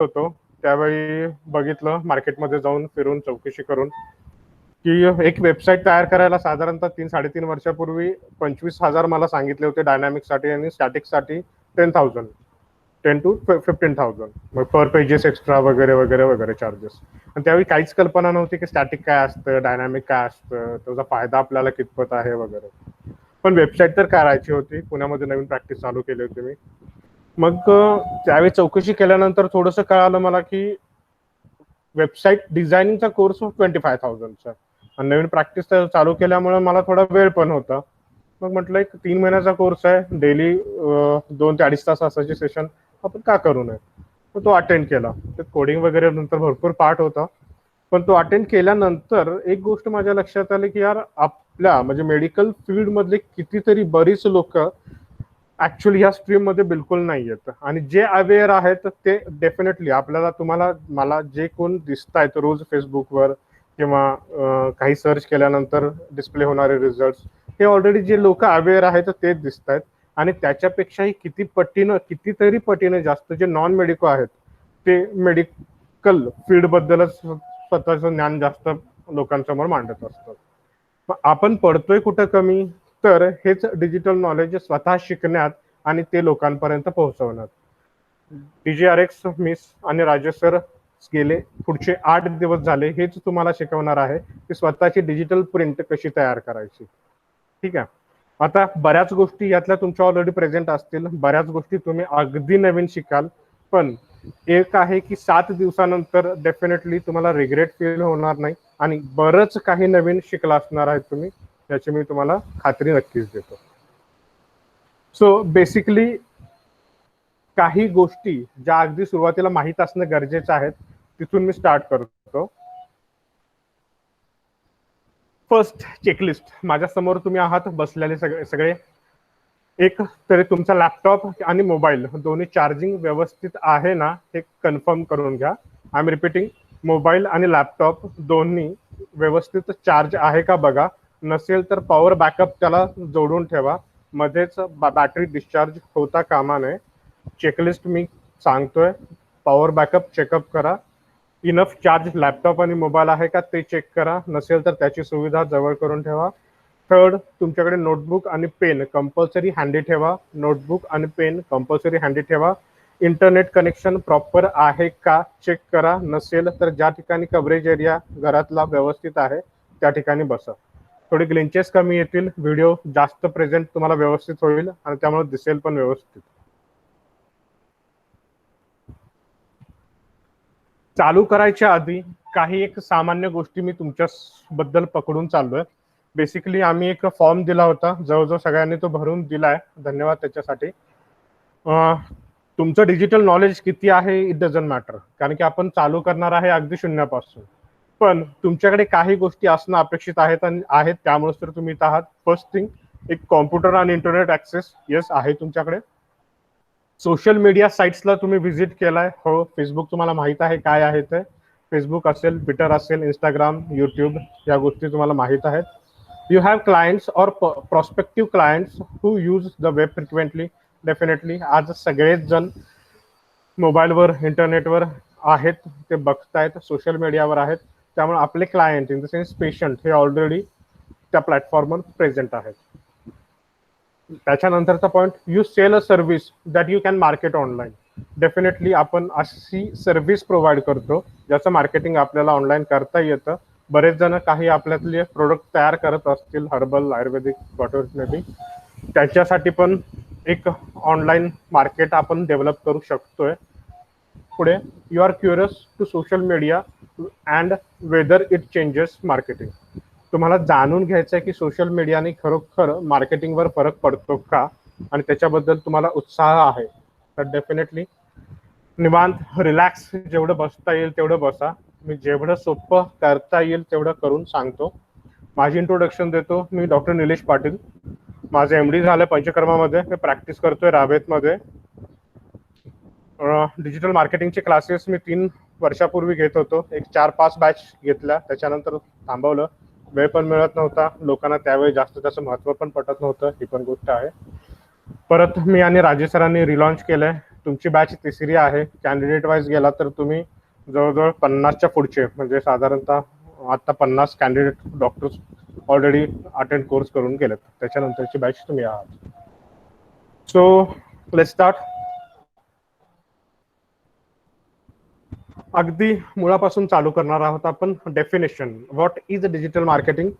होतो त्यावेळी बघितलं मार्केटमध्ये जाऊन फिरून चौकशी करून की एक वेबसाईट तयार करायला साधारणतः 3-3.5 वर्षापूर्वी 25,000 मला सांगितले होते डायनॅमिक्ससाठी आणि स्टॅटिक्ससाठी 10,000 10 to 15,000 मग पर पेजेस एक्स्ट्रा वगैरे वगैरे वगैरे चार्जेस. आणि त्यावेळी काहीच कल्पना नव्हती की स्टॅटिक काय असतं, डायनॅमिक काय असतं, त्याचा फायदा आपल्याला कितपत आहे वगैरे. पण वेबसाईट तर करायची होती. पुण्यामध्ये नवीन प्रॅक्टिस चालू केली होती मी. मग त्यावेळी चौकशी केल्यानंतर थोडंसं कळालं मला की वेबसाईट डिझायनिंगचा कोर्स 25,000चा आणि नवीन प्रॅक्टिस चालू केल्यामुळे मला थोडा वेळ पण होता. मग म्हटलं एक 3 महिन्याचा कोर्स आहे, डेली 2 ते 2.5 तास असायचे सेशन, आपण का करू नये. मग तो अटेंड केला. कोडिंग वगैरे नंतर भरपूर पार्ट होता, पण तो अटेंड केल्यानंतर एक गोष्ट माझ्या लक्षात आली की यार आपल्या म्हणजे मेडिकल फील्ड मधले कितीतरी बरीच लोक ऍक्च्युअली ह्या स्ट्रीम मध्ये बिलकुल नाही येत आणि जे अवेअर आहेत ते डेफिनेटली आपल्याला तुम्हाला मला जे कोण दिसत आहेत रोज फेसबुकवर किंवा काही सर्च केल्यानंतर डिस्प्ले होणारे रिझल्ट हे ऑलरेडी जे लोक अवेअर आहेत तेच दिसत आहेत आणि त्याच्यापेक्षाही कितीतरी पटीनं जास्त जे नॉन मेडिको आहेत ते मेडिकल फील्ड बद्दलच स्वतःचं ज्ञान जास्त लोकांसमोर मांडत असतात. आपण पडतोय कुठं कमी, तर हेच डिजिटल नॉलेज स्वतः शिकण्यात आणि ते लोकांपर्यंत पोहोचवण्यात. DGRX मिस आणि राजेश सर गेले पुढचे 8 दिवस झाले हेच तुम्हाला शिकवणार आहे की स्वतःची डिजिटल प्रिंट कशी तयार करायची. ठीक आहे. आता बऱ्याच गोष्टी यातल्या तुमच्या ऑलरेडी प्रेझेंट असतील, बऱ्याच गोष्टी तुम्ही अगदी नवीन शिकाल, पण एक आहे की 7 दिवसानंतर डेफिनेटली तुम्हाला रिग्रेट फील होणार नाही आणि बरंच काही नवीन शिकला असणार आहे तुम्ही, याची मी तुम्हाला खात्री नक्कीच देतो. सो बेसिकली काही गोष्टी ज्या अगदी सुरुवातीला माहीत असणं गरजेचं आहे तिथून मी स्टार्ट करतो. First checklist. माझ्या समोर तुम्ही आहात बसलेले सगळे. एक तरी तुमचा लॅपटॉप आणि मोबाईल दोन्ही चार्जिंग व्यवस्थित आहे ना हे कन्फर्म करून घ्या. आय एम रिपीटिंग, मोबाईल आणि लॅपटॉप दोन्ही व्यवस्थित चार्ज आहे का बघा. नसेल तर पॉवर बॅकअप त्याला जोडून ठेवा. मध्येच बॅटरी डिस्चार्ज होता कामा नये. चेकलिस्ट मी सांगतोय, पॉवर बॅकअप चेकअप करा. इनफ चार्ज लॅपटॉप आणि मोबाईल आहे का ते चेक करा. नसेल तर त्याची सुविधा जवळ करून ठेवा. थर्ड, तुमच्याकडे नोटबुक आणि पेन कंपल्सरी हँडी ठेवा. नोटबुक आणि पेन कंपल्सरी हँडी ठेवा. इंटरनेट कनेक्शन प्रॉपर आहे का चेक करा. नसेल तर ज्या ठिकाणी कव्हरेज एरिया घरातला व्यवस्थित आहे त्या ठिकाणी बसा. थोडे ग्लिंचेस कमी येतील, व्हिडिओ जास्त प्रेझेंट तुम्हाला व्यवस्थित होईल आणि त्यामुळे दिसेल पण व्यवस्थित. चालू करायच्या आधी काही एक सामान्य गोष्टी मी तुमच्या बद्दल पकडून चाललोय. बेसिकली आम्ही एक फॉर्म दिला होता, जवळजवळ सगळ्यांनी तो भरून दिलाय, धन्यवाद त्याच्यासाठी. तुमचं डिजिटल नॉलेज किती आहे इट डझंट मॅटर, कारण की आपण चालू करणार आहे अगदी शून्यापासून. पण तुमच्याकडे काही गोष्टी असणं अपेक्षित आहेत आणि आहेत, त्यामुळेच तर तुम्ही इथं आहात. फर्स्ट थिंग, एक कॉम्प्युटर आणि इंटरनेट ऍक्सेस येस आहे तुमच्याकडे. सोशल मीडिया साईट्सला तुम्ही व्हिजिट केलाय? हो. फेसबुक तुम्हाला माहित आहे काय आहे ते. फेसबुक असेल, ट्विटर असेल, इंस्टाग्राम, यूट्यूब या गोष्टी तुम्हाला माहित आहेत. यू हॅव क्लायंट्स और prospective clients who use the web frequently. Definitely आज सगळेच जण मोबाईलवर इंटरनेटवर आहेत, ते बघतायत, सोशल मीडियावर आहेत. त्यामुळे आपले client in the sense patient हे ऑलरेडी त्या प्लॅटफॉर्मवर प्रेझेंट आहेत. त्याच्यानंतरचा point, you sell a service that you can market online. Definitely आपण अशी सर्व्हिस प्रोव्हाइड करतो ज्याचं मार्केटिंग आपल्याला ऑनलाईन करता येतं. बरेच जण काही आपल्यातले प्रोडक्ट तयार करत असतील, हर्बल, आयुर्वेदिक, वॉटर मे, त्याच्यासाठी पण एक ऑनलाईन मार्केट आपण डेव्हलप करू शकतोय. पुढे, you are curious to social media and whether it changes marketing. तुम्हाला जाणून घ्यायचं आहे की सोशल मीडियाने खरोखर मार्केटिंगवर फरक पडतो का आणि त्याच्याबद्दल तुम्हाला उत्साह आहे तर डेफिनेटली निवांत रिलॅक्स जेवढं बसता येईल तेवढं बसा. मी जेवढं सोपं करता येईल तेवढं करून सांगतो. माझी इंट्रोडक्शन देतो. मी डॉक्टर निलेश पाटील. माझं MD झालं पंचकर्मामध्ये. मी प्रॅक्टिस करतोय रावेतमध्ये. डिजिटल मार्केटिंगचे क्लासेस मी 3 वर्षापूर्वी घेत होतो. एक 4-5 बॅच घेतल्या, त्याच्यानंतर थांबवलं. वेळ पण मिळत नव्हता, लोकांना त्यावेळी जास्त महत्त्व पण पटत नव्हतं, ही पण गोष्ट आहे. परत मी आणि राजेश सरांनी रिलॉन्च केलंय तुमची बॅच तिसरी आहे. कॅन्डिडेट वाईज गेला तर तुम्ही जवळजवळ 50च्या पुढचे, म्हणजे साधारणतः आता 50 candidate doctors already attend course करून गेलेत. त्याच्यानंतरची बॅच तुम्ही आहात. So let's start. अगदी मुळापासून चालू करणार आहोत आपण. Definition, what is digital marketing.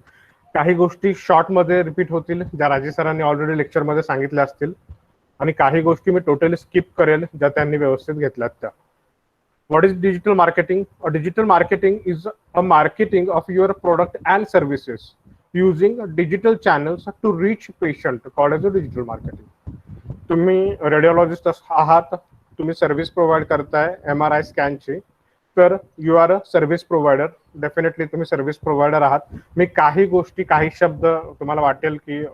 काही गोष्टी शॉर्ट मध्ये रिपीट होतील ज्या राजेश सरांनी ऑलरेडी लेक्चर मध्ये सांगितल्या असतील, आणि काही गोष्टी मी टोटली स्किप करेल ज्या त्यांनी व्यवस्थित घेतल्यात त्या. What is digital marketing? Digital marketing is a marketing of your product and services using digital channels to reach patient, called as a digital marketing. तुम्ही रेडिओलॉजिस्ट आहात, तुम्ही सर्व्हिस प्रोव्हाइड करताय MRI स्कॅनची, तर you are a service provider. Definitely तुम्ही service provider आहात. मी काही गोष्टी, काही शब्द तुम्हाला वाटेल की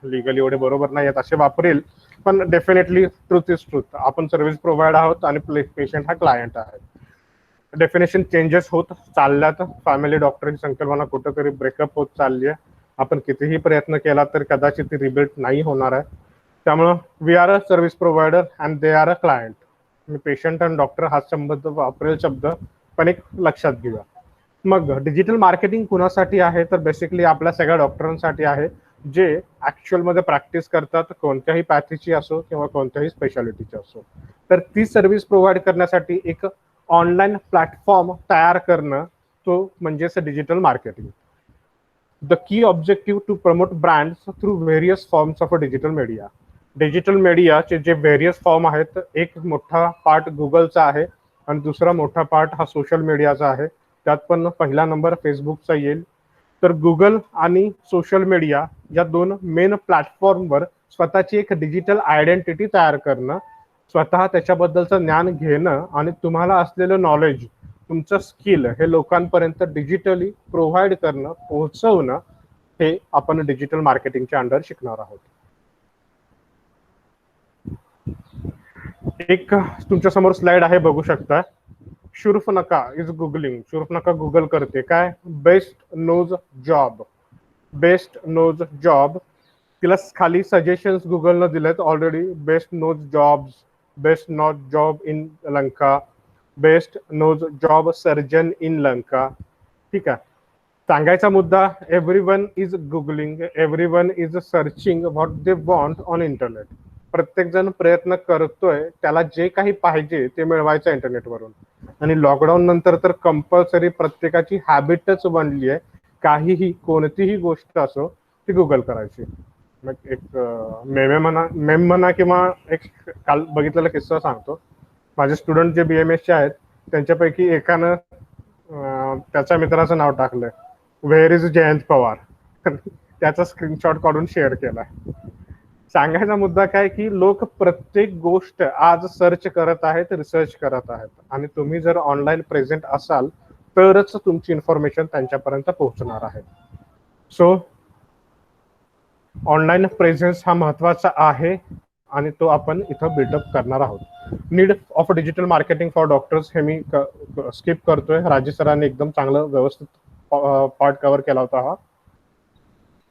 लिगली एवढे बरोबर नाही आहेत असे वापरेल, पण डेफिनेटली ट्रुथ इज ट्रुथ. आपण सर्व्हिस प्रोव्हाइडर आहोत आणि पेशंट हा क्लायंट आहे. डेफिनेशन चेंजेस होत चालल्यात. फॅमिली डॉक्टर ही संकल्पना कुठेतरी ब्रेकअप होत चालली आहे. आपण कितीही प्रयत्न केला तर कदाचित ती रिबिल्ड नाही होणार आहे. त्यामुळं we are a service provider and they are a client. मी पेशंट आणि डॉक्टर हा संबंध वापरेल शब्द, पण एक लक्षात घेऊया. मग डिजिटल मार्केटिंग कुणासाठी आहे? तर बेसिकली आपल्या सगळ्या डॉक्टरांसाठी आहे, जे ऍक्च्युअल मध्ये प्रॅक्टिस करतात, कोणत्याही पॅथीची असो किंवा कोणत्याही स्पेशालिटीची असो. तर ती सर्व्हिस प्रोव्हाइड करण्यासाठी एक ऑनलाईन प्लॅटफॉर्म तयार करणं, तो म्हणजेच digital marketing. The key objective to promote brands through various forms of digital media. Digital मीडियाचे जे व्हेरियस फॉर्म आहेत, एक मोठा पार्ट गुगलचा आहे आणि दुसरा मोठा पार्ट हा सोशल मीडियाचा आहे. त्यात पण पहिला नंबर फेसबुकचा येईल. तर गुगल आणि सोशल मीडिया या दोन मेन प्लॅटफॉर्मवर स्वतःची एक डिजिटल आयडेंटिटी तयार करणं, स्वतः त्याच्याबद्दलचं ज्ञान घेणं आणि तुम्हाला असलेलं नॉलेज, तुमचं स्किल हे लोकांपर्यंत डिजिटली प्रोव्हाइड करणं, पोहोचवणं, हे आपण डिजिटल मार्केटिंगच्या अंडर शिकणार आहोत. एक तुमच्या समोर स्लाइड आहे, बघू शकता. Shurpanakha is googling. Shurpanakha Google करते काय? Best nose job. Best nose job. तिला खाली सजेशन्स गुगलनं दिलेत already. Best nose jobs, best nose job in Lanka, best nose job surgeon in Lanka. ठीक आहे. सांगायचा मुद्दा, everyone is googling, everyone is searching what they want on internet. प्रत्येक जण प्रयत्न करतोय त्याला जे काही पाहिजे ते मिळवायचं इंटरनेटवरून. आणि लॉकडाऊन नंतर तर कंपल्सरी प्रत्येकाची हॅबिटच बनली आहे, काहीही कोणतीही गोष्ट असो ती गुगल करायची. मग एक मेम म्हणा किंवा एक काल बघितलेला किस्सा सांगतो. माझे स्टुडंट जे BMSचे आहेत, त्यांच्यापैकी एकानं त्याच्या मित्राचं नाव टाकलंय, व्हेअर इज जयंत पवार. त्याचा स्क्रीनशॉट काढून शेअर केला. सांगायचा मुद्दा काय की लोक प्रत्येक गोष्ट आज सर्च करत आहेत, रिसर्च करत आहेत, आणि तुम्ही जर ऑनलाईन प्रेझेंट असाल तरच तुमची इन्फॉर्मेशन त्यांच्यापर्यंत पोहोचणार आहे. सो ऑनलाईन प्रेझेन्स हा महत्वाचा आहे आणि तो आपण इथं बिल्डअप करणार आहोत. Need of digital marketing for doctors हे मी स्किप करतोय. राजेश सरांनी एकदम चांगलं व्यवस्थित पार्ट कव्हर केला होता हा.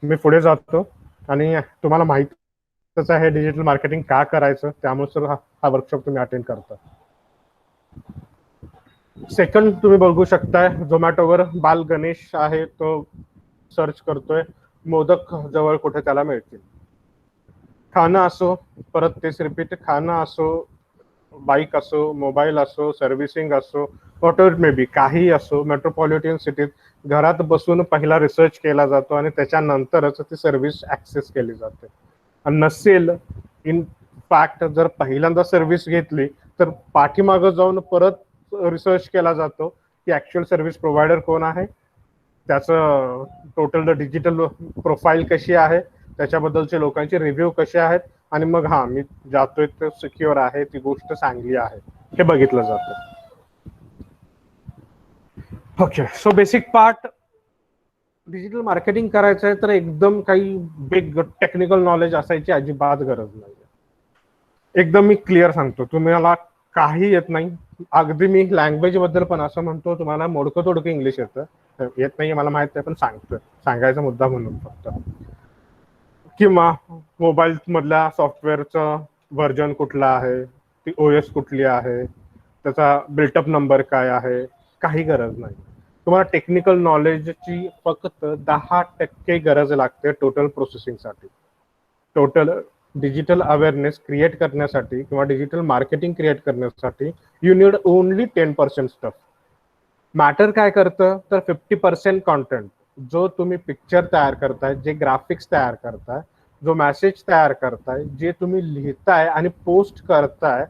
मी पुढे जातो आणि तुम्हाला माहितीच आहे डिजिटल मार्केटिंग का करायचं, त्यामुळे सर हा वर्कशॉप तुम्ही अटेंड करता. सेकंड तुम्ही बघू शकताय, झोमॅटोवर बाल गणेश आहे, तो सर्च करतोय मोदक जवळ कुठे त्याला मिळतील. खाणं असो, परत तेच रिपीट, खाणं असो, बाईक असो, मोबाईल असो, सर्व्हिसिंग असो, व्हॉट एव्हर मे बी, काही असो, मेट्रोपॉलिटन सिटीत घरात बसून पहिला रिसर्च केला जातो आणि त्याच्यानंतरच ती सर्व्हिस ऍक्सेस केली जाते. आणि नसेल इन फॅक्ट जर पहिल्यांदा सर्व्हिस घेतली तर पाठीमागं जाऊन परत रिसर्च केला जातो की ऍक्च्युअल सर्व्हिस प्रोव्हायडर कोण आहे, त्याचं टोटल डिजिटल प्रोफाईल कशी आहे, त्याच्याबद्दलचे लोकांचे रिव्ह्यू कसे आहेत, आणि मग हा मी जातोय तर सिक्युअर आहे, ती गोष्ट चांगली आहे, हे बघितलं जातं. Okay, so basic part, digital marketing करायचं आहे तर एकदम काही बिग टेक्निकल नॉलेज असायची अजिबात गरज नाही. एकदम मी क्लिअर सांगतो, तुम्हाला काही येत नाही. अगदी मी लँग्वेज बद्दल पण असं म्हणतो, तुम्हाला मोडकं तोडकं इंग्लिश येतं, येत नाही मला माहित आहे, पण सांगतोय, सांगायचा मुद्दा म्हणून फक्त. किंवा मोबाईल मधल्या सॉफ्टवेअरचं व्हर्जन कुठला आहे, ती OS कुठली आहे, त्याचा बिल्टअप नंबर काय आहे, काही गरज नाही. तुम्हाला टेक्निकल नॉलेजची फक्त 10% गरज लागते टोटल प्रोसेसिंगसाठी. टोटल डिजिटल अवेअरनेस क्रिएट करण्यासाठी किंवा डिजिटल मार्केटिंग क्रिएट करण्यासाठी you need only 10% stuff. Matter काय करतं तर 50% कॉन्टेंट, जो तुम्ही पिक्चर तयार करताय, जे ग्राफिक्स तयार करताय, जो मेसेज तयार करताय, जे तुम्ही लिहिताय आणि पोस्ट करताय,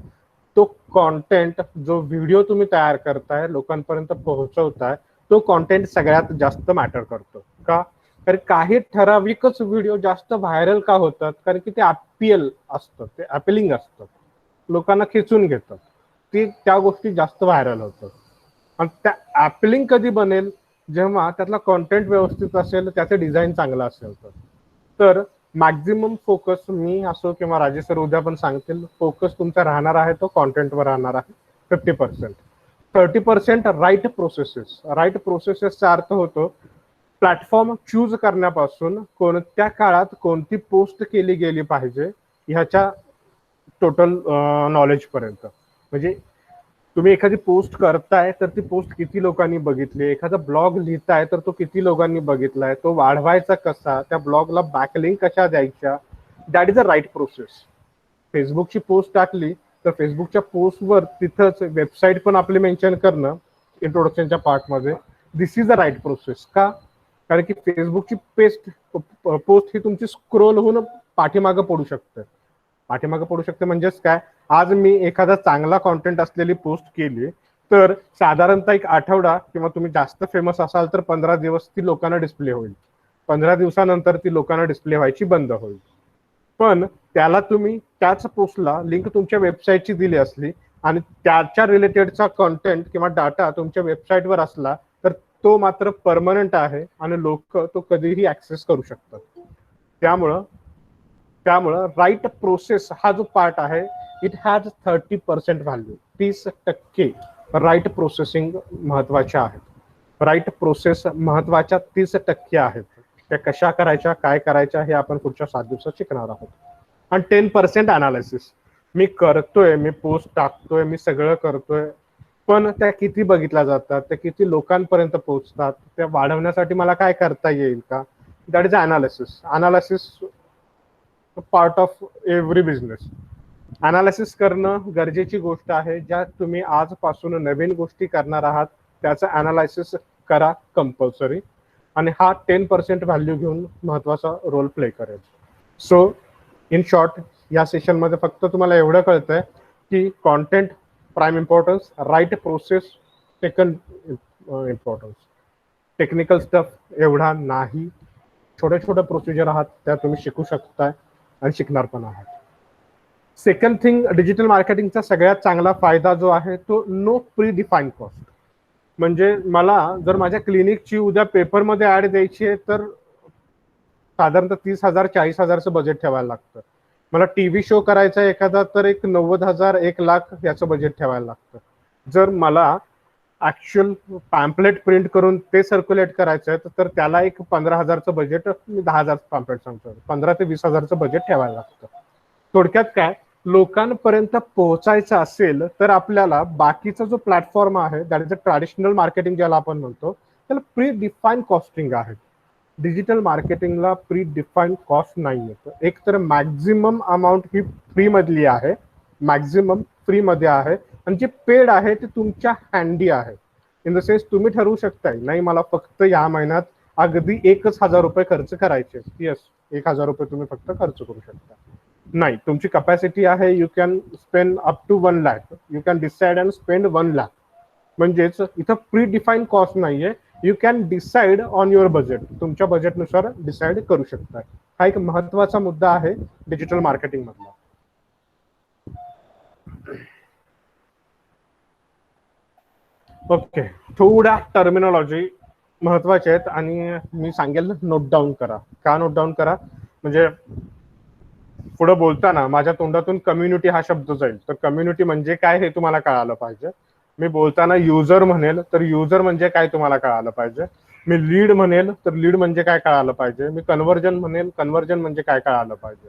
तो कॉन्टेंट, जो व्हिडिओ तुम्ही तयार करताय, लोकांपर्यंत पोहोचवताय, तो कॉन्टेंट सगळ्यात जास्त मॅटर करतो. का? कारण काही ठराविकच व्हिडिओ जास्त व्हायरल का होतात, कारण की ते अपील असतं, ते अपीलिंग असतं, लोकांना खेचून घेतात, ती त्या गोष्टी जास्त व्हायरल होतात. आणि त्या अपीलिंग कधी बनेल, जेव्हा त्यातला कॉन्टेंट व्यवस्थित असेल, त्याचं डिझाईन चांगलं असेल तर मॅक्झिमम फोकस, मी असो किंवा राजेश सर उद्या पण सांगतील, फोकस तुमचा राहणार आहे तो कॉन्टेंटवर राहणार आहे 50%. 30% राईट प्रोसेसेस. राईट प्रोसेसेसचा अर्थ होतो प्लॅटफॉर्म चूज करण्यापासून कोणत्या काळात कोणती पोस्ट केली गेली पाहिजे ह्याच्या टोटल नॉलेज पर्यंत. म्हणजे तुम्ही एखादी पोस्ट करताय तर ती पोस्ट किती लोकांनी बघितली, एखादा ब्लॉग लिहिताय तर तो किती लोकांनी बघितलाय, तो वाढवायचा कसा, त्या ब्लॉगला बॅकलिंक कशा द्यायच्या, that is a right process. फेसबुकची पोस्ट टाकली तर फेसबुकच्या पोस्टवर तिथंच वेबसाईट पण आपली मेन्शन करणं इंट्रोडक्शनच्या पार्टमध्ये, दिस इज अ राईट प्रोसेस. का? कारण की फेसबुकची पोस्ट ही तुमची स्क्रोल होऊन पाठीमागं पडू शकते. पाठीमागं पडू शकते म्हणजेच काय, आज मी एखादा चांगला कॉन्टेंट असलेली पोस्ट केली तर साधारणतः एक आठवडा किंवा तुम्ही जास्त फेमस असाल तर 15 दिवस ती लोकांना डिस्प्ले होईल. 15 दिवसानंतर ती लोकांना डिस्प्ले व्हायची बंद होईल. पण त्याला तुम्ही त्याच पोस्टला लिंक तुमच्या वेबसाईटची दिली असली आणि त्याच्या रिलेटेडचा कॉन्टेंट किंवा डाटा तुमच्या वेबसाईटवर असला तर तो मात्र परमनंट आहे आणि लोक तो कधीही ऍक्सेस करू शकतात. त्यामुळं राईट प्रोसेस हा जो पार्ट आहे, it has 30% value. 30% right processing महत्वाच्या आहेत. राईट प्रोसेस महत्वाच्या 30% आहेत. त्या कशा करायच्या, काय करायच्या, हे आपण पुढच्या 7 दिवसात शिकणार आहोत. आणि 10% अनालिसिस. मी करतोय, मी पोस्ट टाकतोय, मी सगळं करतोय, पण त्या किती बघितल्या जातात, त्या किती लोकांपर्यंत पोहोचतात, त्या वाढवण्यासाठी मला काय करता येईल का, that is analysis. Analysis part of every business. Analysis करणं गरजेची गोष्ट आहे. ज्या तुम्ही आजपासून नवीन गोष्टी करणार आहात त्याचं अनालिसिस करा कंपल्सरी, आणि हा 10% व्हॅल्यू घेऊन महत्वाचा रोल प्ले करेल. सो इन शॉर्ट, या सेशनमध्ये फक्त तुम्हाला एवढं कळतंय की content prime importance, right process second importance, technical stuff एवढा नाही. छोट्या छोट्या प्रोसिजर आहात त्या तुम्ही शिकू शकताय आणि शिकणार पण आहात. सेकंड थिंग, डिजिटल मार्केटिंगचा सगळ्यात चांगला फायदा जो आहे तो नो प्री डिफाईन कॉस्ट. म्हणजे मला जर माझ्या क्लिनिकची उद्या पेपरमध्ये ऍड द्यायची आहे तर साधारणतः 30,000 40,000चं बजेट ठेवायला लागतं. मला टीव्ही शो करायचा आहे एखादा तर एक 90,000 1,00,000 याचं बजेट ठेवायला लागतं. जर मला ऍक्च्युअल पॅम्पलेट प्रिंट करून ते सर्क्युलेट करायचं आहे तर त्याला एक 15,000चं बजेट, मी 10,000 पॅम्पलेट सांगतो, 15,000 ते 20,000चं बजेट ठेवायला लागतं. थोडक्यात काय, लोकांपर्यंत पोहोचायचं असेल तर आपल्याला बाकीचा जो प्लॅटफॉर्म आहे, that is a traditional marketing ज्याला आपण म्हणतो, त्याला प्री डिफाईन कॉस्टिंग आहे. डिजिटल मार्केटिंगला प्री डिफाईन कॉस्ट नाही येतं. एक तर मॅक्झिमम अमाऊंट ही फ्री मधली आहे, मॅक्झिमम फ्री मध्ये आहे, आणि जे पेड आहे ते तुमच्या हँडी आहे. इन द सेन्स तुम्ही ठरवू शकताय, नाही मला फक्त या महिन्यात अगदी 1,000 रुपये खर्च करायचे, येस 1,000 रुपये तुम्ही फक्त खर्च करू शकता. नाही, तुमची कपॅसिटी आहे, you can spend up to 1,00,000, you can decide and spend 1,00,000. म्हणजेच इथं प्री डिफाईन कॉस्ट नाहीये, you can decide on your budget, तुमच्या बजेटनुसार डिसाइड करू शकता. हा एक महत्वाचा मुद्दा आहे डिजिटल मार्केटिंग मधला. ओके, थोड्या टर्मिनॉलॉजी महत्वाच्या आहेत आणि मी सांगेल नोट डाऊन करा. का नोट डाऊन करा, म्हणजे पुढे बोलताना माझ्या तोंडातून कम्युनिटी हा शब्द जाईल तर कम्युनिटी म्हणजे काय हे तुम्हाला कळालं पाहिजे. मी बोलताना युजर म्हणेल तर युजर म्हणजे काय तुम्हाला कळालं पाहिजे. मी लीड म्हणेल तर लीड म्हणजे काय कळालं पाहिजे. मी कन्व्हर्जन म्हणेल, कन्व्हर्जन म्हणजे काय कळालं पाहिजे.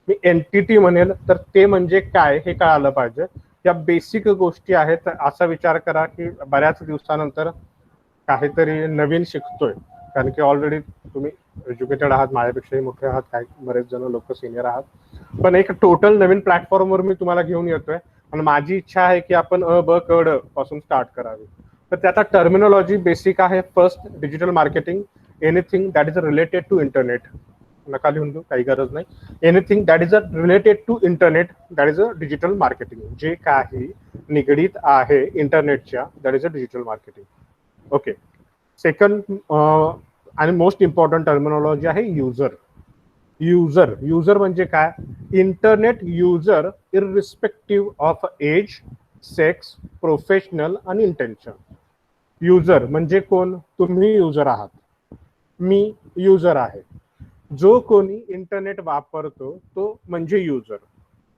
मी एंटिटी म्हणेल तर ते म्हणजे काय हे कळालं पाहिजे. या बेसिक गोष्टी आहेत. असा विचार करा की बऱ्याच दिवसानंतर काहीतरी नवीन शिकतोय, कारण की ऑलरेडी तुम्ही एज्युकेटेड आहात, माझ्यापेक्षाही मोठे आहात, काही बरेच जण लोक सिनियर आहात, पण एक टोटल नवीन प्लॅटफॉर्मवर मी तुम्हाला घेऊन येतोय आणि माझी इच्छा आहे की आपण अ ब क ड पासून स्टार्ट करावी. तर त्याचा टर्मिनॉलॉजी बेसिक आहे. First, digital marketing, anything that is related to internet. नका लिहून देऊ, काही गरज नाही. Anything that is related to internet that is a digital marketing. जे काही निगडीत आहे इंटरनेटच्या, that is a digital marketing. Okay. Second आणि मोस्ट इम्पॉर्टंट टर्मिनॉलॉजी आहे युजर. युजर म्हणजे काय? Internet user irrespective of age, sex, professional आणि इंटेन्शन. युजर म्हणजे कोण? तुम्ही युजर आहात, मी युजर आहे. जो कोणी इंटरनेट वापरतो तो म्हणजे युजर.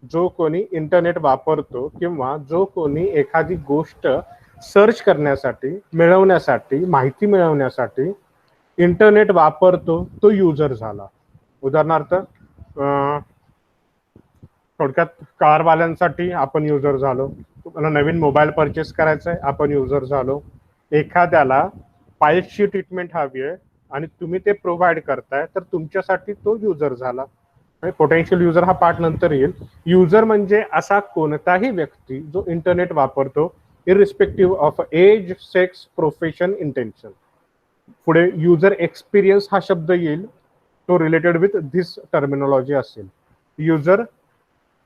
जो कोणी इंटरनेट वापरतो किंवा जो कोणी एखादी गोष्ट सर्च करण्यासाठी, मिळवण्यासाठी, माहिती मिळवण्यासाठी इंटरनेट वापरतो तो युजर झाला. उदाहरणार्थ थोडक्यात कारवाल्यांसाठी आपण युजर झालो. तुम्हाला नवीन मोबाईल परचेस करायचा आहे, आपण युजर झालो. एखाद्याला पाईल्सची ट्रीटमेंट हवी आहे आणि तुम्ही ते प्रोव्हाइड करताय, तर तुमच्यासाठी तो युजर झाला. पोटेन्शियल युजर हा पार्ट नंतर येईल. युजर म्हणजे असा कोणताही व्यक्ती जो इंटरनेट वापरतो, irrespective of age, sex, profession, intention. पुढे युजर एक्सपिरियन्स हा शब्द येईल, तो रिलेटेड विथ धिस टर्मिनॉलॉजी असेल. User,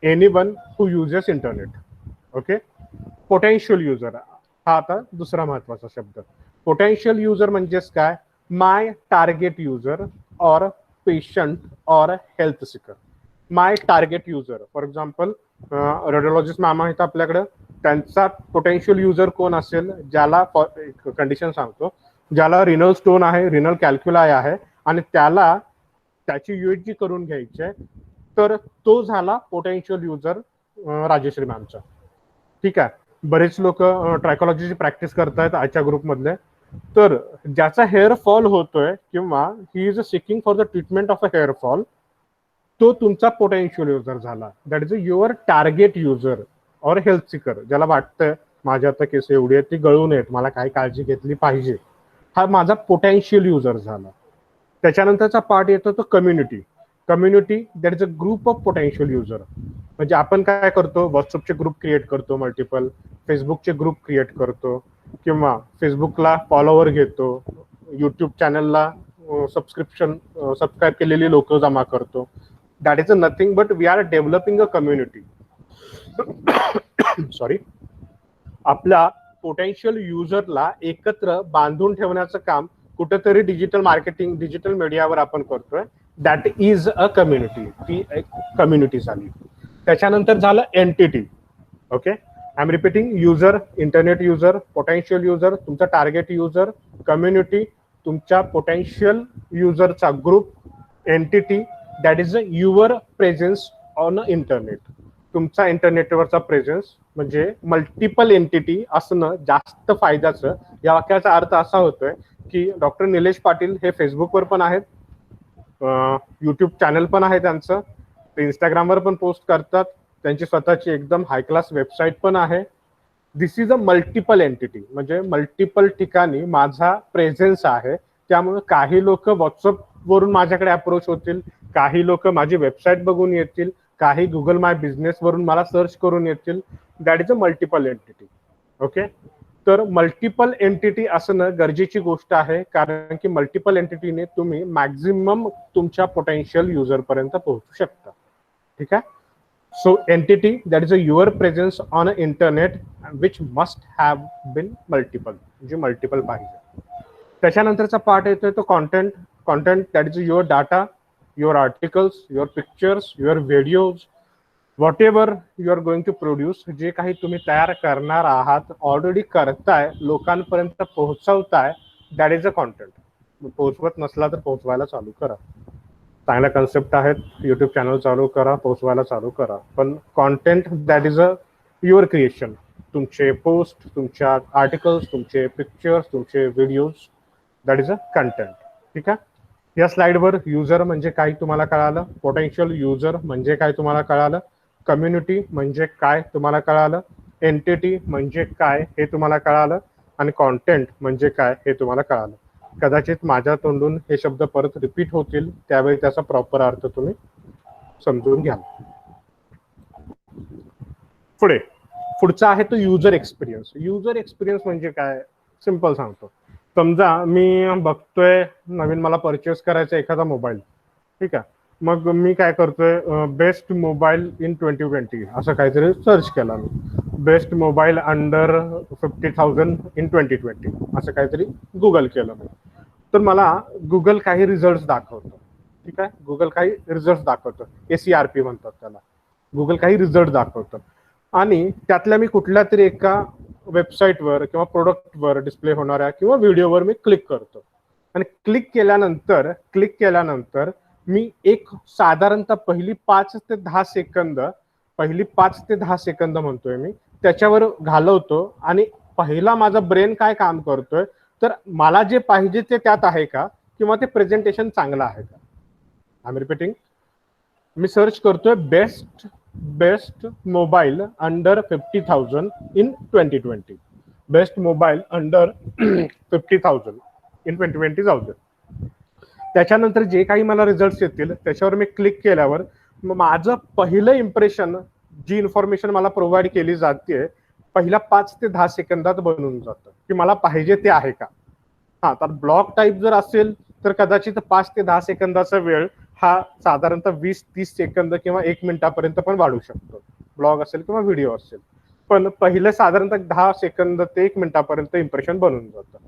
anyone who uses internet. Okay. Potential user हा आता दुसरा महत्वाचा शब्द. पोटेन्शियल युजर म्हणजेच काय? माय टार्गेट युजर और पेशंट और health seeker. My target user, for example radiologist मामा आहेत आपल्याकडे, त्यांचा पोटेन्शियल युजर कोण असेल? ज्याला, कंडिशन सांगतो, ज्याला रिनल स्टोन आहे, रिनल कॅल्क्युलाय आहे आणि त्याला त्याची युएचजी करून घ्यायची आहे, तर तो झाला पोटेन्शियल युजर राजेश्री मॅमचा. ठीक आहे. बरेच लोक ट्रायकोलॉजीची प्रॅक्टिस करतायत आजच्या ग्रुपमधले. तर ज्याचा हेअर फॉल होतोय किंवा he is seeking for the treatment of a hair fall, तो तुमचा पोटेन्शियल युजर झाला. That is your target user और हेल्थ सिकर. ज्याला वाटतंय माझ्या आता केस एवढी आहेत ती गळू नयेत, मला काही काळजी घेतली पाहिजे, हा माझा पोटेन्शियल युजर झाला. त्याच्यानंतरचा पार्ट येतो तो community. Community that is a group of potential user. म्हणजे आपण काय करतो? व्हॉट्सअपचे ग्रुप क्रिएट करतो मल्टिपल, फेसबुकचे ग्रुप क्रिएट करतो, किंवा फेसबुकला फॉलोवर घेतो, युट्यूब चॅनलला सबस्क्राईब केलेली लोक जमा करतो. That is a nothing but we are developing a community. Sorry. आपल्या पोटेन्शियल युजरला एकत्र बांधून ठेवण्याचं काम कुठेतरी डिजिटल मार्केटिंग, डिजिटल मीडियावर आपण करतोय. That is a community. ती एक कम्युनिटी झाली. त्याच्यानंतर झालं entity. Okay. I am repeating. User, internet user, potential user, तुमचा टार्गेट युजर, कम्युनिटी, तुमच्या पोटेन्शियल युजरचा group, entity that is your presence on internet. तुमचा इंटरनेटवरचा प्रेझेन्स म्हणजे मल्टिपल एंटिटी असणं जास्त फायद्याचं. या वाक्याचा अर्थ असा होतोय की डॉक्टर निलेश पाटील हे फेसबुकवर पण आहेत, युट्यूब चॅनल पण आहे त्यांचं, ते इंस्टाग्रामवर पण पोस्ट करतात, त्यांची स्वतःची एकदम हाय क्लास वेबसाईट पण आहे. दिस इज अ मल्टिपल एंटिटी. म्हणजे मल्टिपल ठिकाणी माझा प्रेझेन्स आहे. त्यामुळे काही लोक व्हॉट्सअप वरून माझ्याकडे अप्रोच होतील, काही लोक माझी वेबसाईट बघून येतील, काही गुगल माय बिझनेस वरून मला सर्च करून येतील. That is a multiple entity. Okay. तर मल्टिपल एंटिटी असणं गरजेची गोष्ट आहे, कारण की मल्टिपल एंटिटीने तुम्ही मॅक्झिमम तुमच्या पोटेन्शियल युजर पर्यंत पोहोचू शकता. ठीक आहे. So entity that is a your presence on an internet which must have been multiple, जे मल्टिपल पाहिजे. त्याच्यानंतरचा पार्ट येतोय तो content. Content that is your data, your articles, your pictures, your videos, whatever you are going to produce. जे काही तुम्ही तयार करणार आहात, ऑलरेडी करताय, लोकांपर्यंत पोहोचवताय, दॅट इज अ कॉन्टेंट. पोहोचवत नसला तर पोहोचवायला चालू करा. चांगल्या कन्सेप्ट आहेत, युट्यूब चॅनल चालू करा, पोहोचवायला चालू करा. पण content that is a your creation. तुमचे पोस्ट, तुमच्या आर्टिकल्स, तुमचे पिक्चर्स, तुमचे videos, that is a content. ठीक आहे. या स्लाइडवर युजर म्हणजे काय तुम्हाला कळालं, पोटेन्शियल युजर म्हणजे काय तुम्हाला कळालं, कम्युनिटी म्हणजे काय तुम्हाला कळालं, एंटिटी म्हणजे काय हे तुम्हाला कळालं आणि कॉन्टेंट म्हणजे काय हे तुम्हाला कळालं. कदाचित माझ्या तोंडून हे शब्द परत रिपीट होतील, त्यावेळी त्याचा प्रॉपर अर्थ तुम्ही समजून घ्या. पुढचा आहे तो युजर एक्सपिरियन्स. युजर एक्सपिरियन्स म्हणजे काय, सिंपल सांगतो. समजा मी बघतोय नवीन मला परचेस करायचा एखादा मोबाईल, ठीक आहे. मग मी काय करतोय, बेस्ट मोबाईल इन 2020 असं काहीतरी सर्च केला मी. बेस्ट मोबाईल अंडर 50,000 इन 2020 असं काहीतरी गुगल केलं मी. तर मला गुगल काही रिझल्ट दाखवतो, ठीक आहे. गुगल काही रिझल्ट दाखवतं, ACRP म्हणतात त्याला. गुगल काही रिझल्ट दाखवतं आणि त्यातल्या मी कुठल्या तरी एका वेबसाईटवर किंवा प्रोडक्टवर डिस्प्ले होणाऱ्या किंवा व्हिडिओवर मी क्लिक करतो. आणि क्लिक केल्यानंतर मी एक साधारणतः पहिली 5 ते 10 सेकंद म्हणतोय मी, त्याच्यावर घालवतो. आणि पहिला माझा ब्रेन काय काम करतोय, तर मला जे पाहिजे ते त्यात आहे का, किंवा ते प्रेझेंटेशन चांगलं आहे का. I am repeating. मी सर्च करतोय best mobile under 50,000 in 2020. Best mobile under 50,000 in 2020 जाऊ दे. त्याच्यानंतर जे काही मला रिझल्ट येतील त्याच्यावर मी क्लिक केल्यावर माझं पहिलं इम्प्रेशन, जी इन्फॉर्मेशन मला प्रोव्हाइड केली जाते, पहिल्या 5 ते 10 सेकंदात बनून जातं की मला पाहिजे ते आहे का. हा, तर ब्लॉग टाईप जर असेल तर कदाचित 5 ते 10 सेकंदाचा वेळ हा साधारणतः 20-30 सेकंद किंवा 1 मिनिटापर्यंत पण वाढू शकतो, ब्लॉग असेल किंवा व्हिडिओ असेल. पण पहिलं साधारणतः 10 सेकंद ते 1 मिनिटापर्यंत इम्प्रेशन बनून जातं.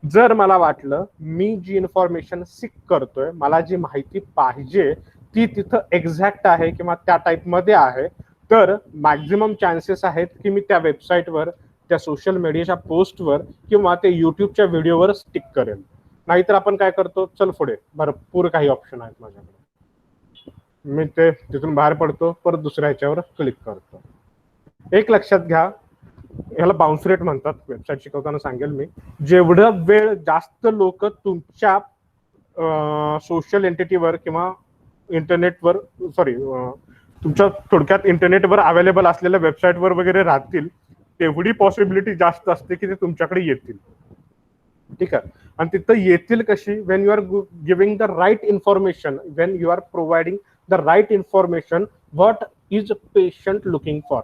जर मला वाटलं मी जी इन्फॉर्मेशन सिक करतोय, मला जी माहिती पाहिजे ती तिथं एक्झॅक्ट आहे किंवा त्या टाईपमध्ये आहे, तर मॅक्झिमम चान्सेस आहेत की मी त्या वेबसाईटवर, त्या सोशल मीडियाच्या पोस्टवर किंवा ते युट्यूबच्या व्हिडिओवर स्टिक करेल. नाहीतर आपण काय करतो, चल पुढे, भरपूर काही ऑप्शन आहेत माझ्याकडे, मी ते तिथून बाहेर पडतो, परत दुसऱ्या ह्याच्यावर क्लिक करतो. एक लक्षात घ्या, ह्याला बाउन्स रेट म्हणतात, वेबसाईट शिकवताना सांगेल मी. जेवढं वेळ जास्त लोक तुमच्या सोशल एंटिटीवर किंवा इंटरनेटवर, तुमच्या थोडक्यात इंटरनेटवर अवेलेबल असलेल्या वेबसाईटवर वगैरे राहतील, तेवढी पॉसिबिलिटी जास्त असते की ते तुमच्याकडे येतील, ठीक आहे. आणि तिथं येतील कशी, when you are giving the right information, when you are providing the right information. What is patient looking for,